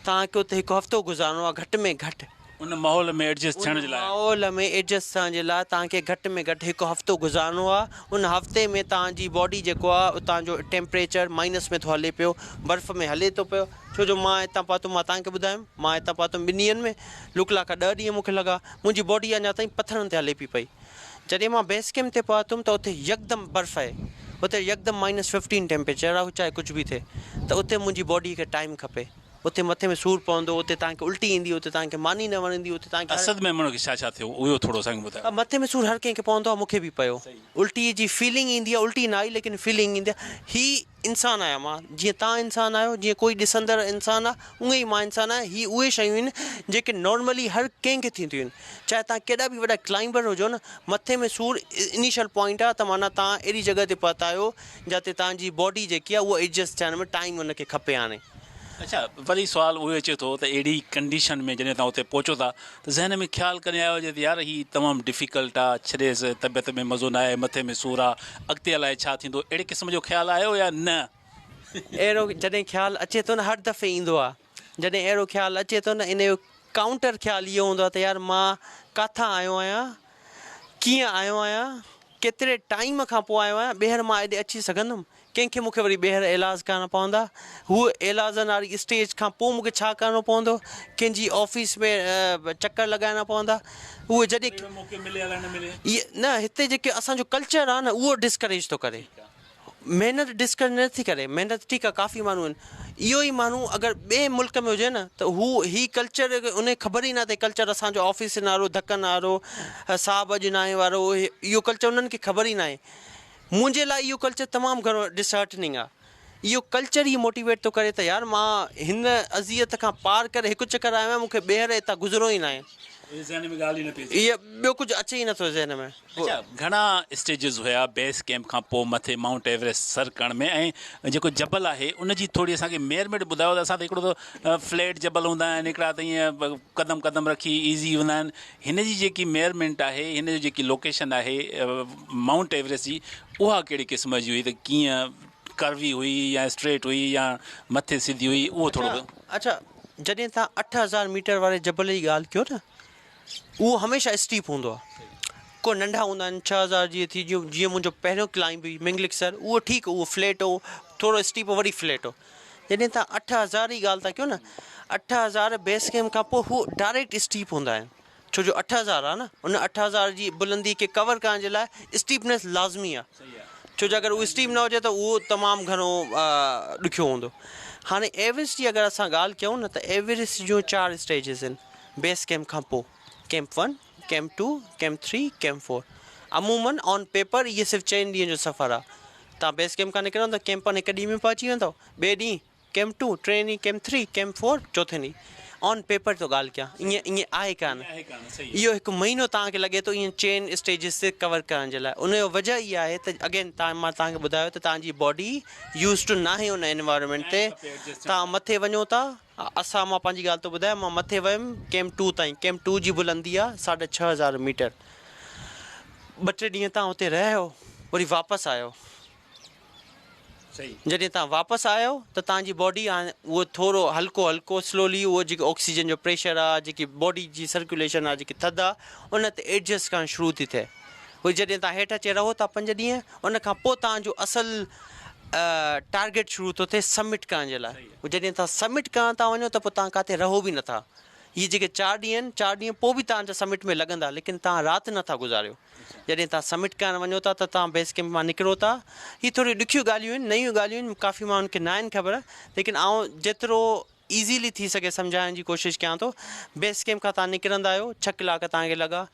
तव्हांखे उते हिकु हफ़्तो गुज़ारिणो आहे घटि में घटि। उन माहौल में एडजस्ट थियण जे लाइ, माहौल में एडजस्ट थियण जे लाइ तव्हांखे घटि में घटि हिकु हफ़्तो गुज़ारिणो आहे। उन हफ़्ते में तव्हांजी बॉडी जेको आहे उतां जो टेम्परेचर माइनस में थो हले पियो, बर्फ़ में हले थो पियो। छो जो मां हितां पहुतो, मां तव्हांखे ॿुधायुमि, मां हितां पहुतुमि 2 ॾींहंनि में। लुकला खां 10 ॾींहं मूंखे लॻा। मुंहिंजी बॉडी अञा ताईं पथरनि ते हले पई। जॾहिं मां बेस कैम्प ते पहुतुमि त उते यकदमि बर्फ़ आहे, उते यकदमि -15 टेम्परेचर आहे, चाहे कुझु बि थिए। त उते मुंहिंजी बॉडी खे टाइम खपे। उते मथे में सूरु पवंदो, उते तव्हांखे उल्टी ईंदी, उते तव्हांखे मानी न वणंदी, उते तव्हांखे असद में माण्हू खे छा थियो उहो थोरो असांखे ॿुधायो। मथे में सूरु हर कंहिंखे पवंदो आहे, मूंखे बि पियो। उल्टी जी फीलिंग ईंदी आहे, उल्टी न आई लेकिन फीलिंग ईंदी आहे। ही इंसानु आहियां मां, जीअं तव्हां इंसानु आहियो, जीअं कोई ॾिसंदड़ इंसानु आहे, उअं ई मां इंसानु आहियां। ही उहे शयूं आहिनि जेके नॉर्मली हर कंहिंखे थींदियूं आहिनि। चाहे तव्हां केॾा बि वॾा क्लाइंबर हुजो न, मथे में सूरु इनिशियल पॉइंट आहे, त माना तव्हां अहिड़ी जॻह ते पहुता आहियो जिते तव्हांजी बॉडी जेकी आहे उहा एडजस्ट थियण में टाइम हुनखे खपे। हाणे अच्छा, वरी सुवाल उहो अचे थो त अहिड़ी कंडीशन में जॾहिं तव्हां उते पहुचो था त ज़हन में ख़्यालु करे आयो हुजे त यार हीअ तमामु डिफ़िकल्ट आहे, छॾेसि, तबियत में मज़ो न आहे, मथे में सूरु आहे, अॻिते अलाए छा थींदो, अहिड़े क़िस्म जो ख़्यालु आयो या न? अहिड़ो जॾहिं ख़्यालु अचे थो न हर दफ़े ईंदो आहे, जॾहिं अहिड़ो ख़्यालु अचे थो न इन जो काउंटर ख़्यालु इहो हूंदो आहे त यार मां किथां आयो आहियां, कीअं आयो आहियां, केतिरे टाइम खां पोइ आयो आहियां, ॿीहर मां हेॾे अची सघंदुमि, कंहिंखे मूंखे वरी ॿीहर इलाजु करणा पवंदा, हूअ इलाजनि वारी स्टेज खां पोइ मूंखे छा करिणो पवंदो, कंहिंजी ऑफिस में चकर लॻाइणा पवंदा, उहे जॾहिं इहे न हिते जेके असांजो कल्चर आहे न उहो डिस्करेज थो करे, महिनत डिस्करेज नथी करे, महिनत ठीकु आहे काफ़ी माण्हू आहिनि, इहो ई माण्हू अगरि ॿिए मुल्क में हुजे न त हू ही कल्चर उन ख़बर ई न अथई कल्चर असांजो ऑफिस वारो धकनि वारो साहब अजनाए वारो इहो कल्चर उन्हनि खे ख़बर ई न आहे। मुंहिंजे लाइ इहो कल्चर तमामु घणो डिसहार्टनिंग आहे, इहो कल्चर ई मोटिवेट थो करे त यार मां हिन अज़ियत खां पार करे हिकु चकर आयो आहियां, मूंखे ॿीहर हितां गुज़रो ई न आहे, इहा ॿियो कुझु अचे ई नथो ज़हन में। अच्छा, घणा स्टेजिस हुया बेस कैंप खां पोइ मथे माउंट एवरेस्ट सर करण में, ऐं जेको जबल आहे उनजी थोरी असांखे मेयरमेंट ॿुधायो त असां त हिकिड़ो त फ्लैट जबल हूंदा आहिनि, हिकिड़ा त ईअं क़दम क़दम रखी ईज़ी हूंदा आहिनि, हिन जी जेकी मेयरमेंट आहे, हिन जी जेकी लोकेशन आहे माउंट एवरेस्ट जी, उहा कहिड़ी क़िस्म जी हुई, त कीअं कर्वी हुई या स्ट्रेट हुई या मथे सिधी हुई, उहो थोरो। अच्छा, जॾहिं तव्हां 8000 मीटर वारे जबल जी ॻाल्हि कयो न, उहो हमेशह स्टीप हूंदो आहे, को नंढा हूंदा आहिनि 6000 जीअं थी जीअं मुंहिंजो पहिरियों क्लाइंब हुई मिंगलिक सर, उहो ठीकु उहो फ्लैट हो, थोरो स्टीप हो वरी फ्लैट हो, जॾहिं तव्हां 8000 जी ॻाल्हि था कयो न, 8000 बेस कैम्प खां पोइ हू डायरेक्ट स्टीप हूंदा आहिनि, छो जो 8000 आहे न, उन 8000 जी बुलंदी खे कवर करण जे लाइ स्टीपनेस लाज़मी आहे, छो जो अगरि उहो स्टीप न हुजे त उहो तमामु घणो ॾुखियो हूंदो। हाणे एवरेस्ट जी अगरि असां ॻाल्हि कयूं न त एवरेस्ट जूं 4 स्टेजिस आहिनि बेस कैम्प खां पोइ, कैम्प 1, कैम्प 2, कैम्प 3, कैम्प 4, अमूमन ऑन पेपर इहे सिर्फ़ु 4 ॾींहंनि जो सफ़र आहे, तव्हां बेस कैम्प खां निकिरंदो त कैम्प 1 हिकु ॾींहं में पहुची वेंदव, ॿिए ॾींहुं कैम्प 2, टे ॾींहुं कैम्प 3, कैम्प 4 चौथे ॾींहुं, ऑन पेपर थो ॻाल्हि कयां, ईअं आहे कान, इहो हिकु महीनो तव्हांखे लॻे थो ईअं 4 स्टेजिस ते कवर करण जे लाइ, उनजो वजह इहा आहे त अगेन मां तव्हांखे ॿुधायो त तव्हांजी बॉडी यूज़ टू न आहे उन एनवायरमेंट ते, तव्हां मथे वञो था, मां पंहिंजी ॻाल्हि थो ॿुधायां, मां मथे वियुमि कैम्प 2 ताईं, कैम्प 2 जी बुलंदी आहे 6500 मीटर, 2-3 ॾींहं तव्हां हुते रहियो वरी वापसि आयो, जॾहिं तव्हां वापसि आयो त तव्हांजी बॉडी हाणे उहो थोरो हल्को हल्को स्लोली उहो जेको ऑक्सीजन जो प्रेशर आहे, जेकी बॉडी जी सर्कुलेशन आहे, जेकी थधि आहे उन ते एडजस्ट करणु शुरू थी थिए, वरी जॾहिं तव्हां हेठि अची रहो था 5 ॾींहं, उन खां पोइ तव्हांजो असुलु टारगेट शुरू थो थिए सबमिट करण जे लाइ, जॾहिं तव्हां सबमिट करण था वञो त पोइ तव्हां किथे रहो बि नथा, इहे जेके 4 ॾींहं आहिनि 4 ॾींहं पोइ बि तव्हांजा सबमिट में लॻंदा, लेकिन तव्हां राति नथा गुज़ारियो, जॾहिं तव्हां सबमिट करणु वञो था त तव्हां बेस कैम्प मां निकिरो था, हीअ थोरी ॾुखियूं ॻाल्हियूं आहिनि, नयूं ॻाल्हियूं आहिनि, काफ़ी माण्हुनि खे न आहिनि ख़बर, लेकिन आउं जेतिरो ईज़ीली थी सघे सम्झाइण जी कोशिशि कयां थो। बेस कैम्प खां तव्हां निकिरंदा आहियो, 6 कलाक तव्हांखे लॻा,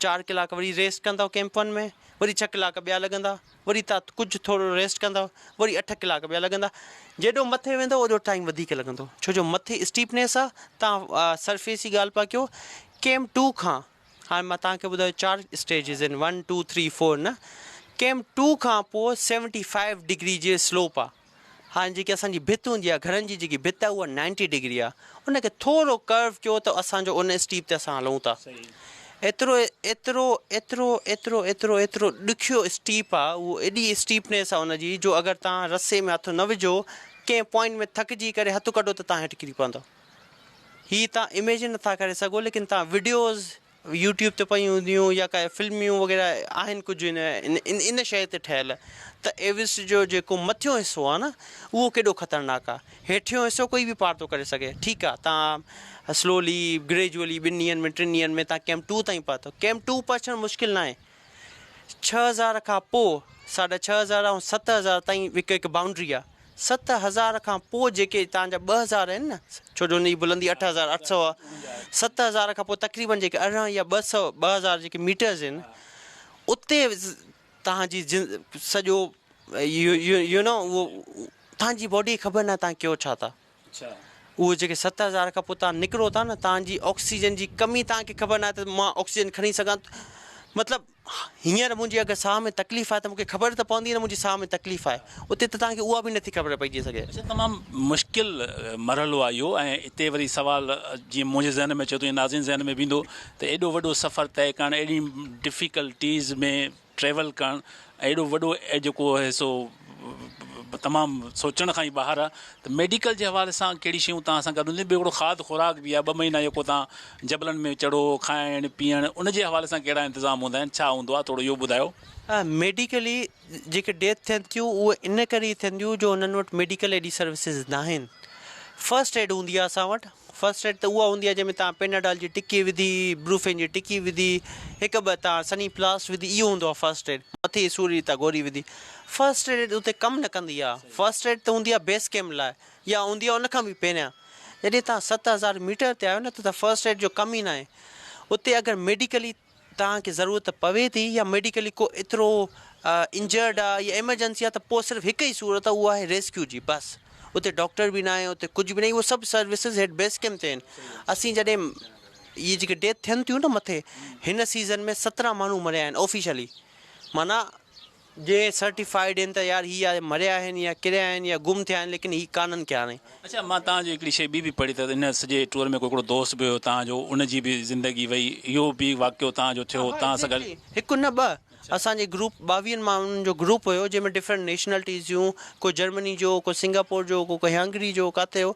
4 कलाक वरी रेस्ट कंदव कैम्प 1 में, वरी 6 कलाक ॿिया लॻंदा, वरी तव्हां कुझु थोरो रेस्ट कंदव, वरी 8 कलाक ॿिया लॻंदा, जेॾो मथे वेंदो ओॾो टाइम वधीक लॻंदो, छो जो मथे स्टीपनेस आहे, तव्हां सरफेस जी ॻाल्हि पिया कयो, कैम्प 2 खां हाणे मां तव्हांखे ॿुधायो 4 स्टेजिस आहिनि 1, 2, 3, 4 न, कैम्प 2 खां पोइ 75 डिग्री जे स्लोप आहे, हाणे जेकी असांजी भित हूंदी आहे घरनि जी जेकी भित आहे उहा 90 डिग्री आहे, उनखे थोरो कर्व कयो त असांजो उन स्टीप ते असां हलूं था, एतिरो ॾुखियो स्टीप आहे, उहो एॾी स्टीपनेस आहे उनजी जो अगरि तव्हां रस्से में हथु न विझो, कंहिं पॉइंट में थकिजी करे हथु कढो त तव्हां हेठि किरी पवंदव, हीअ तव्हां इमेजिन नथा करे सघो, लेकिन तव्हां वीडियोज़ यूट्यूब ते पयूं हूंदियूं या काई फिल्मियूं वग़ैरह आहिनि कुझु इन शइ ते ठहियल, त एवरेस्ट जो जेको मथियों हिसो आहे न उहो केॾो ख़तरनाक आहे, हेठियों हिसो कोई बि पार थो करे सघे, ठीकु आहे तव्हां स्लोली ग्रेजुअली 2 ॾींहंनि में 3 ॾींहंनि में तव्हां कैम्प 2 ताईं पहुतो, कैम्प 2 पहुचणु मुश्किल न आहे, 6000 खां पोइ 6500 ऐं 7000 ताईं हिकु बाउंड्री आहे, 7000 खां पोइ जेके तव्हांजा 2000 आहिनि न, छो जो हुनजी बुलंदी 8800 आहे, 7000 खां पोइ तक़रीबन जेके 18 या 2000 जेके मीटर्स आहिनि, उते तव्हांजी सॼो यू नो उहो तव्हांजी बॉडी ख़बर न तव्हां कयो छा था, उहे जेके 7000 खां पोइ तव्हां निकिरो था न, तव्हांजी ऑक्सीजन जी कमी तव्हांखे ख़बर न आहे त मां ऑक्सीजन खणी सघां, मतिलबु हींअर मुंहिंजी अगरि साह में तकलीफ़ आहे त मूंखे ख़बर त पवंदी न मुंहिंजी साह में तकलीफ़ आहे, उते त तव्हांखे उहा बि नथी ख़बर पइजी सघे। अच्छा, तमामु मुश्किल मरहलो आहे इहो। ऐं हिते वरी सुवाल जीअं मुंहिंजे ज़हन में चयो त नाज़िन ज़हन में बि ईंदो त एॾो वॾो सफ़र तइ करणु, एॾी डिफ़िकल्टीज़ में ट्रेवल करणु, एॾो वॾो जेको आहे सो तमामु सोचण खां ई ॿाहिरि आहे। त मेडिकल जे हवाले सां कहिड़ी शयूं तव्हां सां गॾु हूंदियूं? ॿियो हिकिड़ो खाद खुराक बि आहे, 2 महीना जेको तव्हां जबलनि में चढ़ो, खाइणु पीअणु, उन जे हवाले सां कहिड़ा इंतिज़ाम हूंदा आहिनि, छा हूंदो आहे, थोरो इहो ॿुधायो। मेडिकली जेके डेथ थियनि थियूं उहे इन करे थियनि थियूं जो हुननि वटि मेडिकल एॾी सर्विसिस न आहिनि। फस्ट एड हूंदी आहे असां वटि। फस्ट एड त उहा हूंदी आहे जंहिंमें तव्हां पेनाडॉल जी टिकी विधी, ब्रूफेन जी टिकी विधी, हिकु ॿ तव्हां सनी प्लास्ट विधी, इहो हूंदो आहे फस्ट एड। मथे सूर जी तव्हां गोरी विधी। फस्ट एड उते कमु न कंदी आहे। फस्ट एड त हूंदी आहे बेस कैम्प लाइ, या हूंदी आहे उनखां बि पहिरियां। जॾहिं तव्हां 7000 मीटर ते आहियो न त फस्ट एड जो कमु ई न आहे। उते अगरि मेडिकली तव्हांखे ज़रूरत पवे थी या मेडिकली को एतिरो इंजर्ड आहे या एमरजेंसी आहे त पोइ सिर्फ़ु हिकु ई सूरत आहे, उहा आहे रेस्क्यू जी, बसि। उते डॉक्टर बि न आहे, उते कुझु बि न आहे, उहे सभु सर्विसिस हेठि बेस कैम्प ते आहिनि। असीं जॾहिं इहे जेके डेथ थियनि थियूं न मथे, हिन सीज़न में 17 माण्हू मरिया आहिनि ऑफिशियली, माना जे सर्टिफाइड आहिनि त यार हीअ आहे मरिया आहिनि या किरिया आहिनि या गुम थिया आहिनि, लेकिन हीअ कान्हनि क्या हाणे। अच्छा, मां तव्हांजी हिकिड़ी शइ ॿी बि पढ़ी त इन सॼे टूर में हिकिड़ो दोस्त बि हुयो तव्हांजो, उनजी बि ज़िंदगी वई, इहो बि वाक़ियो तव्हांजो थियो तव्हां सां गॾु? हिकु न ॿ, असांजे ग्रुप 22 माण्हुनि जो ग्रुप हुयो, जंहिंमें डिफरेंट नेशनलिटीज़ हुयूं, को जर्मनी जो, को सिंगापुर जो, को हंगरी जो, किथे हो।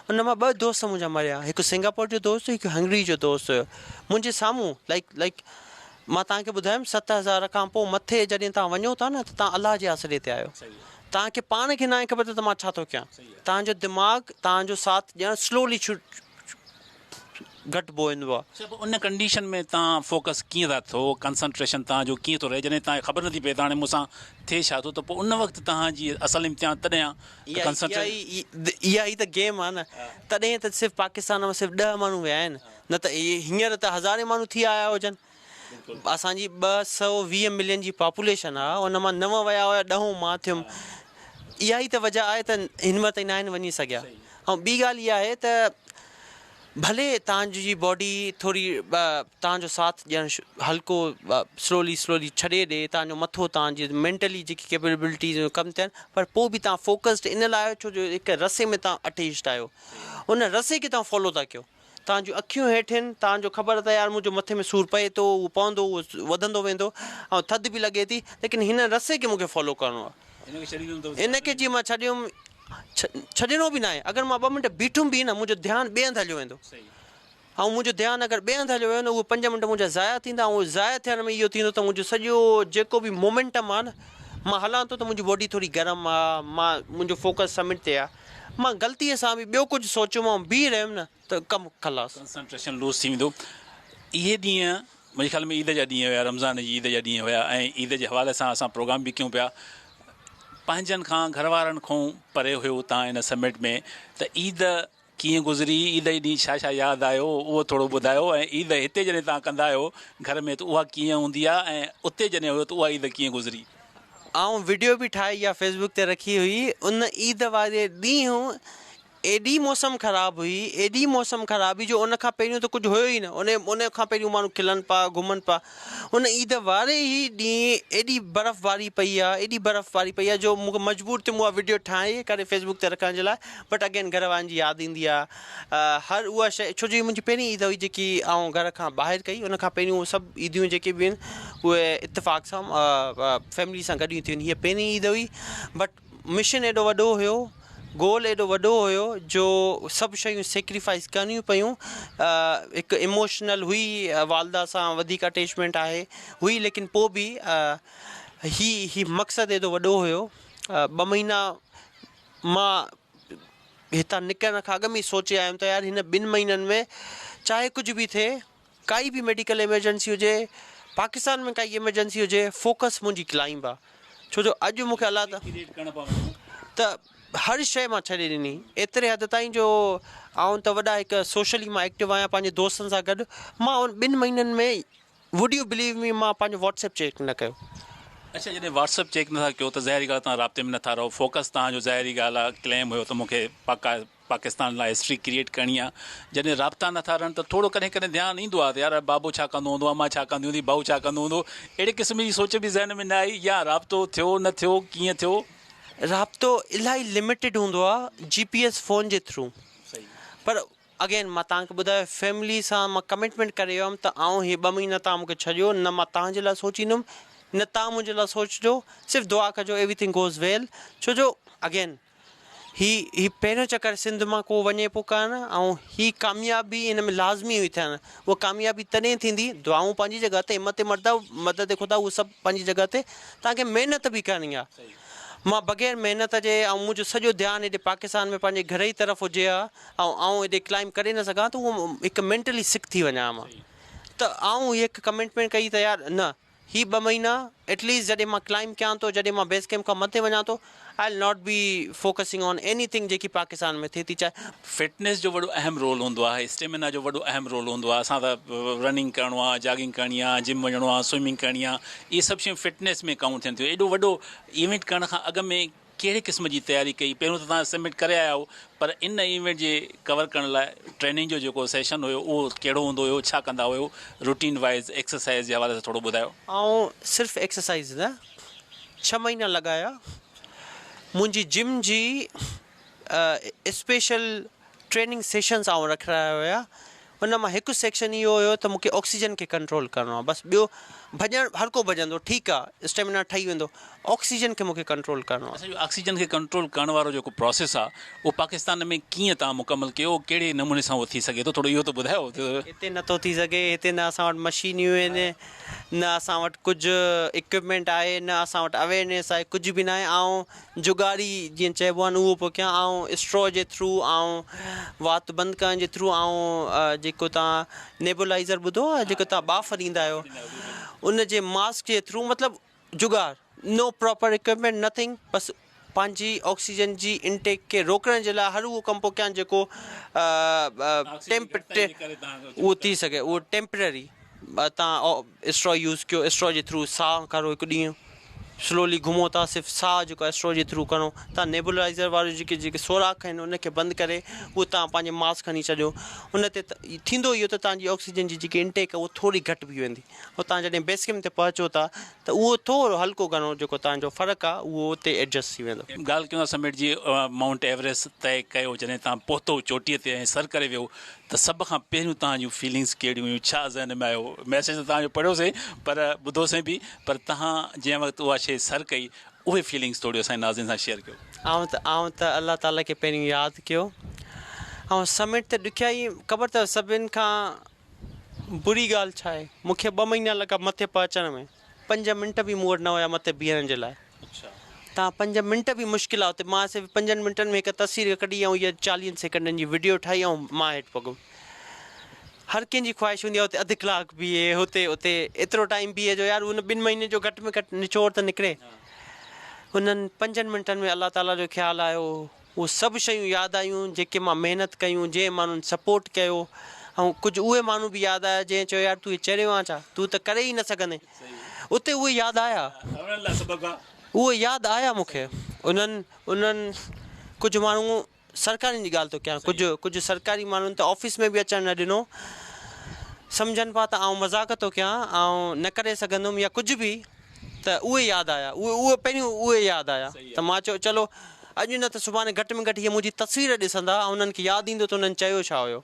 हुन मां 2 दोस्त मुंहिंजा मरिया। हिकु सिंगापुर जो दोस्त हुयो, हिकु हंगरी जो दोस्त हुयो। मुंहिंजे साम्हूं लाइक मां तव्हांखे ॿुधायमि 7000 खां पोइ मथे जॾहिं तव्हां वञो था न त तव्हां अलाह जे आसिरे ते आहियो। तव्हांखे पाण खे न आहे ख़बर त मां छा थो कयां। तव्हांजो दिमाग़ु तव्हांजो साथ ॼण स्लोली घटिबो वेंदो आहे। उन कंडीशन में तव्हां फोकस कीअं था थियो, कंसंट्रेशन तव्हांजो कीअं थो रहे, जॾहिं तव्हांखे ख़बर नथी पए त हाणे मूंसां थिए छा थो, त पोइ उन वक़्तु तव्हांजी असल इम्तिहान तॾहिं आहे। इहा ई त गेम आहे न। तॾहिं त सिर्फ़ु पाकिस्तान में सिर्फ़ु 10 माण्हू विया आहिनि, न त हींअर त हज़ारे माण्हू थी आया हुजनि। असांजी 220 मिलियन जी पॉपुलेशन आहे, उन मां 9 विया हुया, 10 मां थियुमि। इहा ई त वजह आहे त हिन ताईं न आहिनि वञी सघिया। ऐं ॿी ॻाल्हि इहा आहे त भले तव्हांजी बॉडी थोरी तव्हांजो साथ ॼण हल्को स्लोली छॾे ॾिए, तव्हांजो मथो तव्हांजी मेंटली जेकी कैपेबिलिटीज़ कमु थियनि, पर पोइ बि तव्हां फोकस्ड इन लाइ आहियो छो जो हिकु रसे में तव्हां अटैच्ड आहियो। उन रसे खे तव्हां फॉलो था कयो। तव्हांजूं अखियूं हेठि आहिनि, तव्हांजो ख़बर त यार मुंहिंजो मथे में सूरु पए थो, उहो पवंदो, उहो वधंदो वेंदो ऐं थधि बि लॻे थी, लेकिन हिन रसे खे मूंखे फॉलो करिणो आहे। इनखे जीअं मां छॾियुमि, छॾिणो बि न आहे। अगरि मां 2 मिंट बीठुमि बि न, मुंहिंजो ध्यानु ॿिए हंधि हलियो वेंदो। ऐं मुंहिंजो ध्यानु अगरि ॿिए हंधि हलियो वियो न, उहे 5 मिंट मुंहिंजा ज़ाया थींदा। ऐं ज़ाया थियण में इहो थींदो त मुंहिंजो सॼो जेको बि मोमेंटम आहे न, मां हलां थो त मुंहिंजी बॉडी थोरी गरम आहे, मुंहिंजो फोकस समिट ते आहे। मां ग़लतीअ सां बि ॿियो कुझु सोचियुमि ऐं बीह रहियुमि न त कमु ख़लासि, कंसंट्रेशन लूज़ थी वेंदो। इहे ॾींहं मुंहिंजे ख़्याल में ईद जा ॾींहं हुया, रमज़ान जी ईद जा ॾींहं हुया, ऐं ईद जे हवाले सां असां प्रोग्राम बि कयूं पिया। पंहिंजनि खां घर वारनि खां परे हुयो तव्हां इन समिट में, त ईद कीअं गुज़री, ईद जे ॾींहुं छा छा यादि आयो, उहो थोरो ॿुधायो। ऐं ईद हिते जॾहिं तव्हां कंदा आहियो घर में, त उहा कीअं हूंदी आहे, ऐं उते जॾहिं हुयो त उहा ईद कीअं गुज़री? ऐं वीडियो बि ठाही इहा फेसबुक ते रखी हुई। उन ईद वारे ॾींहुं एॾी मौसम ख़राबु हुई, एॾी मौसम ख़राबु हुई जो उन खां पहिरियों त कुझु हुयो ई न। उन खां पहिरियों माण्हू खिलनि पिया, घुमनि पिया। उन ईद वारे ई ॾींहुं एॾी बर्फ़बारी पई आहे, एॾी बर्फ़बारी पई आहे जो मूंखे मजबूर थियुमि उहा वीडियो ठाहे करे फेसबुक ते रखण जे लाइ। बट अगेन घर वारनि जी यादि ईंदी आहे हर उहा शइ, छो जो मुंहिंजी पहिरीं ईद हुई जेकी आउं घर खां ॿाहिरि कई। उन खां पहिरियों उहे सभु ईदियूं जेके बि आहिनि उहे इत्तेफ़ाक़ सां फैमिली सां गॾु थियूं। हीअ पहिरीं ईद हुई, बट मिशन एॾो वॾो हुयो, गोल एॾो वॾो हुयो जो सभु शयूं सेक्रीफाइस करणियूं पियूं। हिकु इमोशनल हुई, वालदा सां वधीक अटैचमेंट आहे हुई, लेकिन पोइ बि ही मक़सदु एॾो वॾो हुयो। 2 महीना मां हितां निकिरण खां अॻु में सोचे आयुमि त यार हिन 2 महीननि में चाहे कुझु बि थिए, काई बि मेडिकल एमरजेंसी हुजे, पाकिस्तान में काई एमरजेंसी हुजे, फोकस मुंहिंजी क्लाइंब आहे। छो जो अॼु मूंखे अलाह त हर शइ मां छॾे ॾिनी, एतिरे हद ताईं जो आउं त वॾा हिकु सोशली मां एक्टिव आहियां पंहिंजे दोस्तनि सां गॾु। मां उन 2 महीननि में वुड यू बिलीव मी, मां पंहिंजो व्हाट्सएप चेक न कयो। अच्छा, जॾहिं व्हाट्सअप चेक नथा कयो त ज़ाहिरी ॻाल्हि तव्हां राब्ते में नथा रहो, फोकस तव्हांजो ज़ाहिरी ॻाल्हि आहे क्लेम हुयो त मूंखे पाकिस्तान लाइ हिस्ट्री क्रिएट करणी आहे। जॾहिं राब्ता नथा रहनि त थोरो कॾहिं कॾहिं ध्यानु ईंदो आहे त यार बाबू छा कंदो हूंदो, अम्मा छा कंदी हूंदी, भाऊ छा कंदो हूंदो, अहिड़े क़िस्म जी सोच बि ज़हन में न आई या राब्तो थियो न थियो कीअं थियो? राब्तो इलाही लिमिटेड हूंदो आहे GPS फ़ोन जे थ्रू, सही, पर अगेन मां तव्हांखे ॿुधायो फैमिली सां मां कमिटमेंट करे वियो हुअमि त आउं हीअ 2 महीना तव्हां मूंखे छॾियो न, मां तव्हांजे लाइ सोचींदुमि न तव्हां मुंहिंजे लाइ सोचिजो, सिर्फ़ु दुआ कजो एवरीथिंग गोज़ वेल। छो जो अगेन ही पहिरियों चकर सिंध मां को वञे पोइ कान, ऐं ही कामयाबी हिन में लाज़मी हुई थियणु। उहा कामयाबी तॾहिं थींदी, दुआऊं पंहिंजी जॻह ते, हिमत मदद ख़ुदा उहो सभु पंहिंजी जॻह ते, तव्हांखे महिनत बि करणी आहे। मां बग़ैर महिनत जे ऐं मुंहिंजो सॼो ध्यानु हेॾे पाकिस्तान में पंहिंजे घर ई तरफ़ हुजे हा ऐं आउं हेॾे क्लाइम करे न सघां त उहो हिकु मेंटली सिक थी वञा मां। त आउं हीअ हिकु कमिटमेंट कई त यार न, ही 2 महीना एटलीस्ट जॾहिं मां क्लाइम कयां थो, जॾहिं मां बेस कैम्प खां मथे वञां थो, I will not be focusing on anything जेकी पाकिस्तान में थिए थी। चाहे फिटनेस जो वॾो अहम रोल हूंदो आहे, स्टेमिना जो वॾो अहम रोल हूंदो आहे। असां त रनिंग करिणो आहे, जॉगिंग करणी आहे, जिम वञिणो आहे, स्विमिंग करणी आहे, इहे सभु शयूं फिटनेस में काउंट थियनि थियूं। एॾो वॾो इवेंट करण खां अॻु में कहिड़े क़िस्म जी तयारी कई? पहिरियों त तव्हां सबमिट करे आया हो, पर इन इवेंट जे कवर करण लाइ ट्रेनिंग जो जेको सेशन हुयो उहो कहिड़ो हूंदो हुयो, छा कंदा हुयो, रूटीन वाइज़ एक्सरसाइज़ जे हवाले सां थोरो ॿुधायो। ऐं सिर्फ़ु एक्सरसाइज़ न, 6 महीना लॻाया मुंहिंजी जिम जी स्पेशल ट्रेनिंग सेशन्स आउं रखाया हुया। हुन मां हिकु सेक्शन इहो हुयो त मूंखे ऑक्सीजन खे कंट्रोल करिणो आहे, बसि ॿियो भॼणु हर को भॼंदो ठीकु आहे, स्टेमिना ठही वेंदो, ऑक्सीजन खे मूंखे कंट्रोल करिणो आहे। असांजो ऑक्सीजन खे कंट्रोल करण वारो जेको प्रोसेस आहे उहो पाकिस्तान में कीअं तव्हां मुकमल कयो, कहिड़े नमूने सां उहो थी सघे थो, थोरो इहो त ॿुधायो। हिते नथो थी सघे, हिते न असां वटि मशीनियूं आहिनि, न असां वटि कुझु इक्विपमेंट आहे, न असां वटि अवेयरनेस आहे, कुझु बि न आहे। ऐं जुगाड़ी जीअं चइबो आहे न उहो पोइ कयां, ऐं स्ट्रॉ जे थ्रू, ऐं वात बंदि करण जे थ्रू, ऐं जेको तव्हां नेबुलाइज़र ॿुधो आहे, जेको तव्हां बाफ़ ॾींदा आहियो, उन जे मास्क जे थ्रू, मतिलबु जुगाड़, नो प्रॉपर इक्विपमेंट नथिंग, बसि पंहिंजी ऑक्सीजन जी इनटेक खे रोकण जे लाइ हर उहो कमु पोइ कयां जेको उहो थी सघे, उहो टेम्पररी। तव्हां स्ट्रॉ यूज़ कयो, स्ट्रॉ जे थ्रू साहु करो, हिकु ॾींहुं स्लोली घुमो था, सिर्फ़ु साहु जेको आहे स्ट्रॉ जे थ्रू करो। तव्हां नेबुलाइज़र वारो जेके सोराख आहिनि उनखे बंदि करे उहो तव्हां पंहिंजे मास्क खणी छॾियो, उन ते थींदो इहो त तव्हांजी ऑक्सीजन जी जेकी इनटेक आहे उहो थोरी घटि बि वेंदी, ऐं तव्हां जॾहिं बेस कैम्प ते पहुचो था त उहो थोरो हल्को घणो जेको तव्हांजो फ़र्क़ु आहे उहो उते एडजस्ट थी वेंदो। ॻाल्हि कयूं था समिट जी, माउंट एवरेस्ट तय कयो, जॾहिं तव्हां पहुतो चोटीअ ते ऐं सर करे वियो त सभ खां पहिरियों तव्हांजूं फीलिंग्स कहिड़ियूं हुयूं, छा ज़हन में आयो? मैसेज त तव्हांजो पढ़ियोसीं पर ॿुधोसीं बि, पर तव्हां जंहिं वक़्तु उहा शइ सर कई उहे फीलिंग्स थोरी असांजे नाज़िन सां शेयर कयो। आउं त अलाह ताला खे पहिरियों यादि कयो, ऐं समिट ते ॾुखियाई ख़बर अथव सभिनि खां बुरी ॻाल्हि छा आहे, मूंखे 2 महीना लॻा मथे पहुचण में, 5 मिंट बि मूं वटि न हुया मथे बीहण जे लाइ। तव्हां 5 मिंट बि मुश्किल आहे उते, मां सिर्फ़ु 5 मिंटनि में हिकु तस्वीर कढी ऐं इहा 40 सेकंडनि जी वीडियो ठाही ऐं मां हेठि पहुतमि। हर कंहिंजी ख़्वाहिश हूंदी आहे हुते अधु कलाक बीहे, हुते एतिरो टाइम बीहे जो यार उन 2 महीने जो घटि में घटि निचोड़ त निकिरे। हुननि 5 मिंटनि में अलाह ताला जो ख़्यालु आयो, उहे सभु शयूं यादि आयूं जेके मां महिनत कयूं, जंहिं माण्हुनि सपोर्ट कयो, ऐं कुझु उहे माण्हू बि यादि आया जंहिं चयो यार तूं चरियो आहे छा, तूं त करे ई न सघंदे, उते उहे यादि आया, उहे यादि आया मूंखे। उन्हनि कुझु माण्हू सरकारियुनि जी ॻाल्हि थो कयां, कुझु सरकारी माण्हुनि त ऑफिस में बि अचणु न ॾिनो, सम्झनि पिया त आउं मज़ाक़ थो कयां, ऐं न करे सघंदुमि या कुझु बि, त उहे यादि आया, उहे पहिरियों उहे यादि आया। त मां चयो चलो अॼु न त सुभाणे घटि में घटि हीअ मुंहिंजी तस्वीर ॾिसंदा ऐं उन्हनि खे यादि ईंदो त उन्हनि चयो छा हुयो।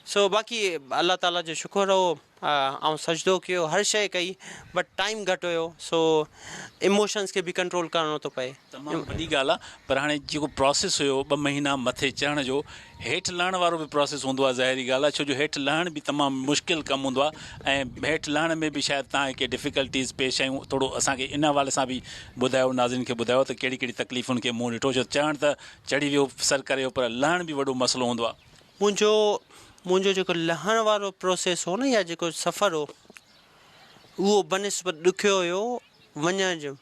सो बाक़ी अलाह ताला जो शुक्र हो, ऐं सजदो कयो, हर शइ कई, बट टाइम घटि हुयो, सो इमोशन्स खे बि कंट्रोल करिणो थो पए। तमामु वॾी ॻाल्हि आहे, पर हाणे जेको प्रोसेस हुयो 2 महीना मथे चढ़ण जो, हेठि लहण वारो बि प्रोसेस हूंदो आहे, ज़ाहिरी ॻाल्हि आहे, छो जो हेठि लहण बि तमामु मुश्किल कमु हूंदो आहे, ऐं हेठि लहण में बि शायदि तव्हांखे डिफ़िकल्टीज़ पेश आयूं, थोरो असांखे इन हवाले सां बि ॿुधायो, नाज़िन खे ॿुधायो त कहिड़ी कहिड़ी तकलीफ़ुनि खे मुंहुं ॾिठो, छो चढ़ण त चढ़ी वियो सर करे, पर लहण बि वॾो मसइलो हूंदो आहे। मुंहिंजो जेको लहण वारो प्रोसेस हो न, या जेको सफ़रु हो, उहो बनिस्बत ॾुखियो हुयो वञण जो।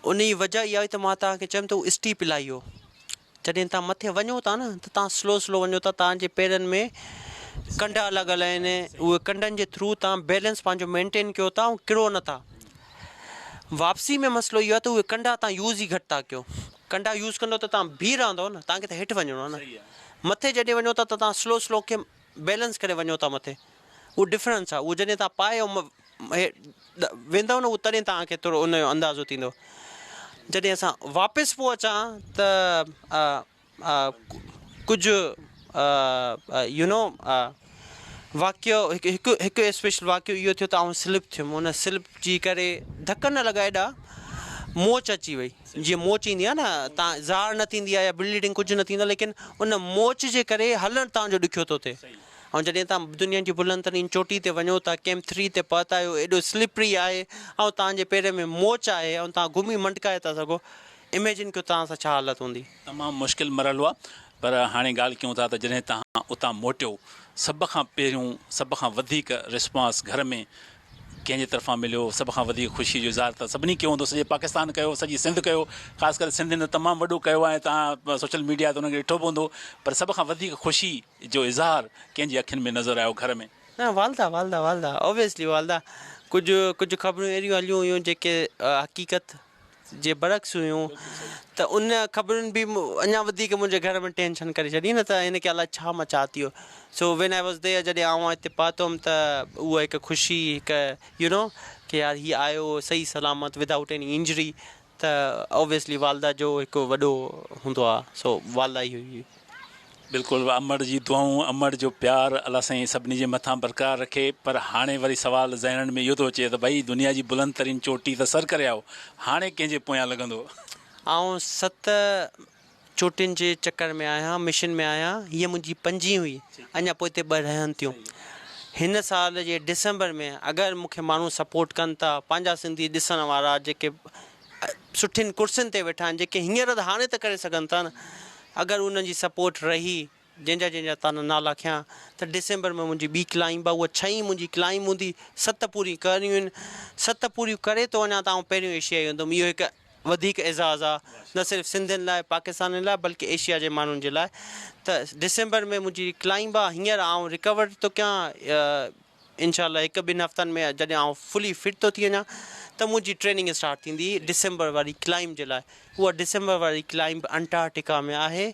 उन जी वजह इहा हुई त मां तव्हांखे चयुमि त उहो स्टीप इलाही हो, जॾहिं तव्हां मथे वञो था न त तव्हां स्लो वञो था, तव्हांजे पेरनि में कंडा लॻल आहिनि, उहे कंडनि जे थ्रू तव्हां बैलेंस पंहिंजो मेंटेन कयो था ऐं किरो नथा। वापसी में मसइलो इहो आहे त उहे कंडा तव्हां यूज़ ई घटि था कयो। कंडा यूज़ कंदो त तव्हां बीह रहंदो न, तव्हांखे त हेठि वञिणो आहे न। मथे जॾहिं वञो था त तव्हां स्लो स्लो खे बैलेंस करे वञो था मथे, उहो डिफरेंस आहे। उहो जॾहिं तव्हां पाए वेंदव न, उहो तॾहिं तव्हांखे थोरो उन जो अंदाज़ो थींदो। जॾहिं असां वापसि पोइ अचां त कुझु वाक़ियो हिकु स्पेशल वाक़ियो इहो थियो त आउं स्लिप थियुमि। उन स्लिप जी करे धक न लॻा एॾा, मोच अची वई। जीअं मोच ईंदी आहे न, तव्हां ज़ार न थींदी आहे या ब्लीडिंग कुझु न थींदो, लेकिन उन मोच जे करे हलणु तव्हांजो ॾुखियो थो थिए। ऐं जॾहिं तव्हां दुनिया जी बुलंद तरीन चोटी ते वञो था, कैंप 3 ते पहुता आहियो, एॾो स्लिपरी आहे ऐं तव्हांजे पेर में मोच आहे ऐं तव्हां घुमी मंटकाए था सघो, इमेजिन कयो तव्हां सां छा हालत हूंदी। तमामु मुश्किल मरहलो आहे। पर हाणे ॻाल्हि कयूं था त जॾहिं तव्हां उतां मोटियो, सभ खां पहिरियों सभ खां वधीक रिस्पॉन्स घर में कंहिंजे तरफ़ां मिलियो? सभ खां वधीक ख़ुशी जो इज़हार त सभिनी कयो हूंदो, सॼे पाकिस्तान कयो, सॼी सिंध कयो, ख़ासि करे सिंधियुनि तमामु वॾो कयो आहे। तव्हां सोशल मीडिया ते हुनखे ॾिठो बि हूंदो, पर सभ खां वधीक ख़ुशी जो इज़हार कंहिंजी अखियुनि में नज़र आयो घर में? न, वालदा ऑब्वियसली वालदा। कुझु ख़बरूं अहिड़ियूं हलियूं हुयूं जेके हक़ीक़त जे बरक्स हुयूं, त उन ख़बरुनि बि अञा वधीक मुंहिंजे घर में टेंशन करे छॾी न, त हिनखे अलाए छा मचा थी वियो। So when I was there, जॾहिं आउं हिते पहुतुमि त उहा हिकु ख़ुशी, हिकु की यार हीअ आयो सही सलामत विदाउट एनी इंजरी, त ऑब्वियसली वालदा जो हिकु वॾो हूंदो आहे। सो वालदा ई हुई। बिल्कुलु, अमड़ जी दुआऊं, अमड़ जो प्यारु अलाह साईं सभिनी जे मथां बरक़रार रखे। पर हाणे वरी सुवालु ज़हननि में इहो थो अचे त भई दुनिया जी बुलंद तरीन चोटी त सर करे आयो, हाणे कंहिंजे पोयां लॻंदो? आउं 7 चोटियुनि जे चकर में आहियां, मिशन में आहियां। हीअ मुंहिंजी 5हीं हुई, अञा पोइ हिते 2 रहनि थियूं। हिन साल जे डिसंबर में अगरि मूंखे माण्हू सपोर्ट कनि था, पंहिंजा सिंधी ॾिसण वारा जेके सुठियुनि कुर्सियुनि ते वेठा आहिनि, जेके हींअर त हाणे त करे सघनि था न, अगरि उन्हनि जी सपोर्ट रही, जंहिंजा तव्हां नाला खयां, त डिसंबर में मुंहिंजी ॿी क्लाइंब आहे। उहा 6हीं मुंहिंजी क्लाइंब हूंदी। 7 पूरी करणियूं आहिनि। 7 पूरियूं करे थो वञा त आउं पहिरियों एशियाई हूंदुमि। इहो हिकु वधीक एज़ाज़ आहे, न सिर्फ़ु सिंधियुनि लाइ, पाकिस्तान लाइ, बल्कि एशिया जे माण्हुनि जे लाइ। त डिसंबर में मुंहिंजी क्लाइंब आहे। हींअर आउं रिकवर थो कयां, इनशाला 1-2 हफ़्तनि में जॾहिं आउं फुली फिट थो थी वञा, त मुंहिंजी ट्रेनिंग स्टार्ट थींदी डिसंबर वारी क्लाइंब जे लाइ। उहा डिसंबर वारी क्लाइंब अंटार्कटिका में आहे।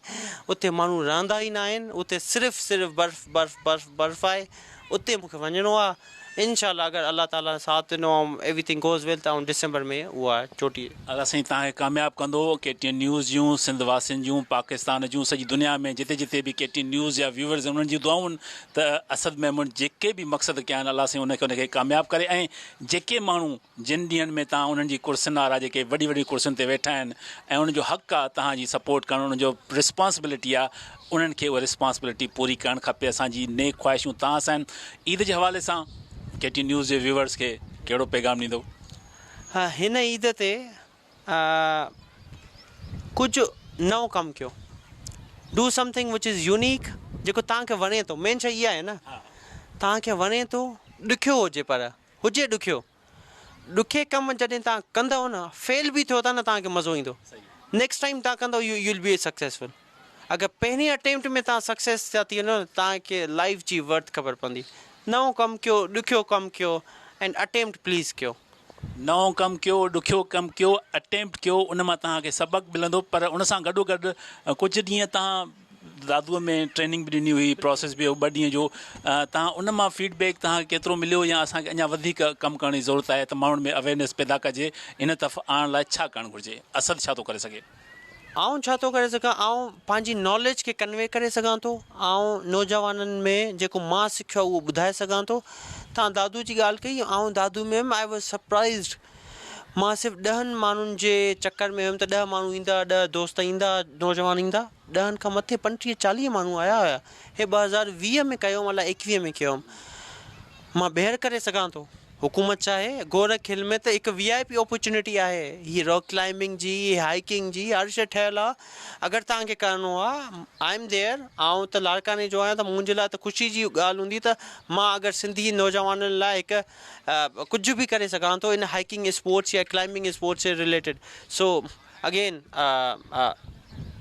उते माण्हू रहंदा ई न आहिनि, उते सिर्फ़ु बर्फ़ आहे। उते मूंखे वञिणो आहे। इनशाला अगरि अल्लाह ताला साथ ॾिनो ऐं एवरीथिंग गोज़ वेल, त आउं डिसंबर में उहा चोटी अलाह साईं तव्हांखे कामयाबु कंदो। KTN न्यूज़ जूं, सिंध वासियुनि जूं, पाकिस्तान जूं, सॼी दुनिया में जिते जिते बि KTN न्यूज़ जा व्यूअर्स आहिनि, उन्हनि जी दुआऊं आहिनि त असद महमूद जेके बि मक़सदु कया आहिनि, अलाह साईं उनखे कामयाबु करे। ऐं जेके माण्हू जिन ॾींहंनि में तव्हां उन्हनि जी कुर्सियुनि वारा जेके वॾी वॾी कुर्सियुनि ते वेठा आहिनि ऐं उन्हनि जो हक़ु आहे तव्हांजी सपोर्ट करणु, उन्हनि जो रिस्पॉन्सिबिलिटी आहे, उन्हनि खे उहा रिस्पॉन्सिबिलिटी पूरी करणु खपे। असांजी नेक ख़्वाहिशूं तव्हां सां आहिनि। ईद जे हवाले सां KTN न्यूज़ जे व्यूअर्स खे कहिड़ो पैगाम ॾींदो? हा, हिन ईद ते कुझु नओं कमु कयो। Do something which is unique, जेको तव्हांखे वणे थो। मेन शइ इहा आहे न, तव्हांखे वणे थो, ॾुखियो हुजे, पर हुजे ॾुखियो। ॾुखे कमु जॾहिं तव्हां कंदव न, फेल बि थियो था न, तव्हांखे मज़ो ईंदो। नेक्स्ट टाइम तव्हां कंदव, यू विल बी सक्सेसफुल। अगरि पहिरीं अटैम्प्ट में तव्हां सक्सेस था थी वञो, तव्हांखे लाइफ जी वर्थ ख़बर पवंदी। नओं कमु कयो, ॾुखियो कमु कयो, एंड अटैम्प्ट प्लीज़ कयो। नओं कमु कयो, ॾुखियो कमु कयो, अटैम्प्ट कयो, उन मां तव्हांखे सबक़ु मिलंदो। पर उन सां गॾोगॾु कुझु ॾींहं तव्हां दादूअ में ट्रेनिंग बि ॾिनी हुई, प्रोसेस बि हो 2 ॾींहं जो, तव्हां उन मां फीडबैक तव्हांखे केतिरो मिलियो, या असांखे अञा वधीक कमु करण जी ज़रूरत आहे त माण्हुनि में अवेयरनेस पैदा कजे? इन तरफ़ आणण लाइ छा करणु घुरिजे? असद छा थो करे सघे? आउं छा थो करे सघां? आउं पंहिंजी नॉलेज खे कन्वे करे सघां थो। आउं नौजवाननि में जेको मां सिखियो आहे उहो ॿुधाए सघां थो। तव्हां दादू जी ॻाल्हि कई, आउं दादू में आई वॉज सरप्राइज़्ड। मां सिर्फ़ु 10 माण्हुनि जे चकर में हुयुमि त 10 माण्हू ईंदा, 10 दोस्त ईंदा, नौजवान ईंदा। 10 खां मथे 35-40 माण्हू आया हुया। हे 2020 में कयो, अलाए 21 में कयो। मां ॿीहर करे सघां थो। हुकूमत चाहे गोरख हिल में त हिकु VIP अपॉर्चुनिटी आहे। हीअ रॉक क्लाइंबिंग जी, हाइकिंग जी, हर शइ ठहियलु आहे। अगरि तव्हांखे करिणो आहे, आई एम देयर। आउं त लाड़काने जो आहियां, त मुंहिंजे लाइ त ख़ुशी जी ॻाल्हि हूंदी त मां अगरि सिंधी नौजवाननि लाइ हिकु कुझु बि करे सघां थो इन हाइकिंग स्पोर्ट्स या क्लाइंबिंग स्पोर्ट्स से रिलेटेड। सो अगेन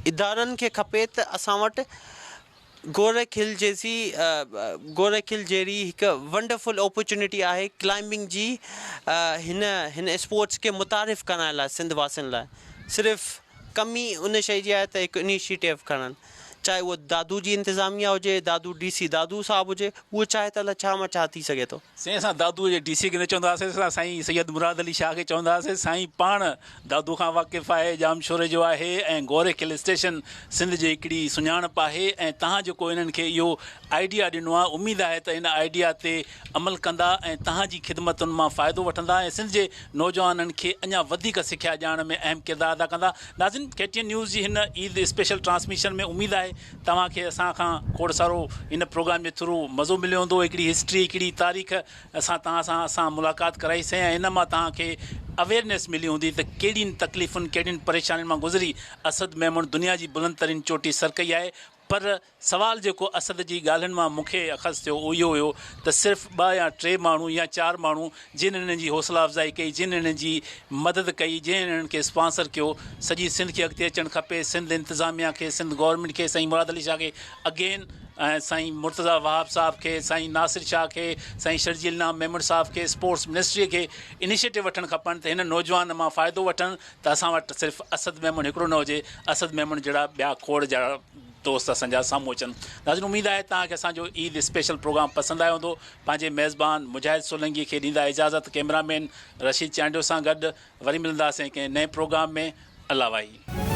इदारनि खे खपे त असां वटि गोरख हिल जैसी गोरख हिल जहिड़ी हिकु वंडरफुल अपॉर्चुनिटी आहे क्लाइंबिंग जी हिन स्पोर्ट्स खे मुतारिफ़ करण लाइ सिंध वासियुनि लाइ। सिर्फ़ु कमी उन शइ जी आहे त हिकु इनिशिएटिव खणनि, चाहे उहो दादू जी इंतिज़ामिया हुजे, दादू DC दादू साहिबु हुजे, उहो चाहे त अलाए छा मां छा थी सघे थो। साईं असां दादू जे DC खे न चवंदासीं, असां साईं सैयद मुराद अली शाह खे चवंदासीं। साईं पाण दादू खां वाक़िफ़ आहे, जाम शोरे जो आहे ऐं गोरख हिल स्टेशन सिंध जी हिकिड़ी सुञाणप आहे ऐं तव्हां जेको इन्हनि खे इहो आइडिया ॾिनो आहे, उमेद आहे त इन आइडिया ते अमल कंदा ऐं तव्हांजी ख़िदमतुनि मां फ़ाइदो वठंदा ऐं सिंध जे नौजवाननि खे अञा वधीक सिखिया ॼाण में अहम किरदारु अदा कंदा। नाज़रीन, KTN न्यूज़ जी हिन ईद स्पेशल ट्रांसमिशन में उमेद आहे तव्हांखे असां खां खोड़ सारो इन प्रोग्राम जे थ्रू मज़ो मिलियो हूंदो। हिकिड़ी हिस्ट्री, हिकिड़ी तारीख़ असां तव्हां सां मुलाक़ात कराईसीं ऐं इन मां तव्हांखे अवेयरनेस मिली हूंदी त कहिड़ियुनि तकलीफ़ुनि कहिड़ियुनि परेशानियुनि मां गुज़री असद मेमन दुनिया जी बुलंद तरीन चोटी सर कई आहे। पर सवाल जेको असद जी ॻाल्हियुनि मां मूंखे अख़ज़ थियो उहो इहो हुयो त सिर्फ़ु 2 या 3 माण्हू या 4 माण्हू जिन हिननि जी हौसला अफ़ज़ाई कई, जिन हिननि जी मदद कई, जिन हिननि खे स्पॉन्सर कयो, सॼी सिंध खे अॻिते अचणु खपे। सिंध इंतिज़ामिया खे, सिंध गवर्नमेंट खे, साईं मुराद अली शाह खे अगेन, ऐं साईं मुर्तज़ा वहाब साहब खे, साईं नासिर शाह खे, साईं शर्जील इनाम मेमण साहब खे, स्पोर्ट्स मिनिस्ट्रीअ खे इनिशिएटिव वठणु खपनि त हिन नौजवान मां फ़ाइदो वठनि त असां वटि सिर्फ़ु असद मेमण हिकिड़ो न हुजे, असद मेमण जहिड़ा ॿिया खोड़ जा दोस्त असांजा साम्हूं अचनि। नाज़रीन, उमेद आहे तव्हांखे असांजो ईद स्पेशल प्रोग्राम पसंदि आयो हूंदो। पंहिंजे मेज़बान मुजाहिद सोलंकी खे ॾींदा इजाज़त, कैमरामैन रशीद चांडियो सां गॾु वरी मिलंदासीं कंहिं नए प्रोग्राम में। अल्लाह वाही।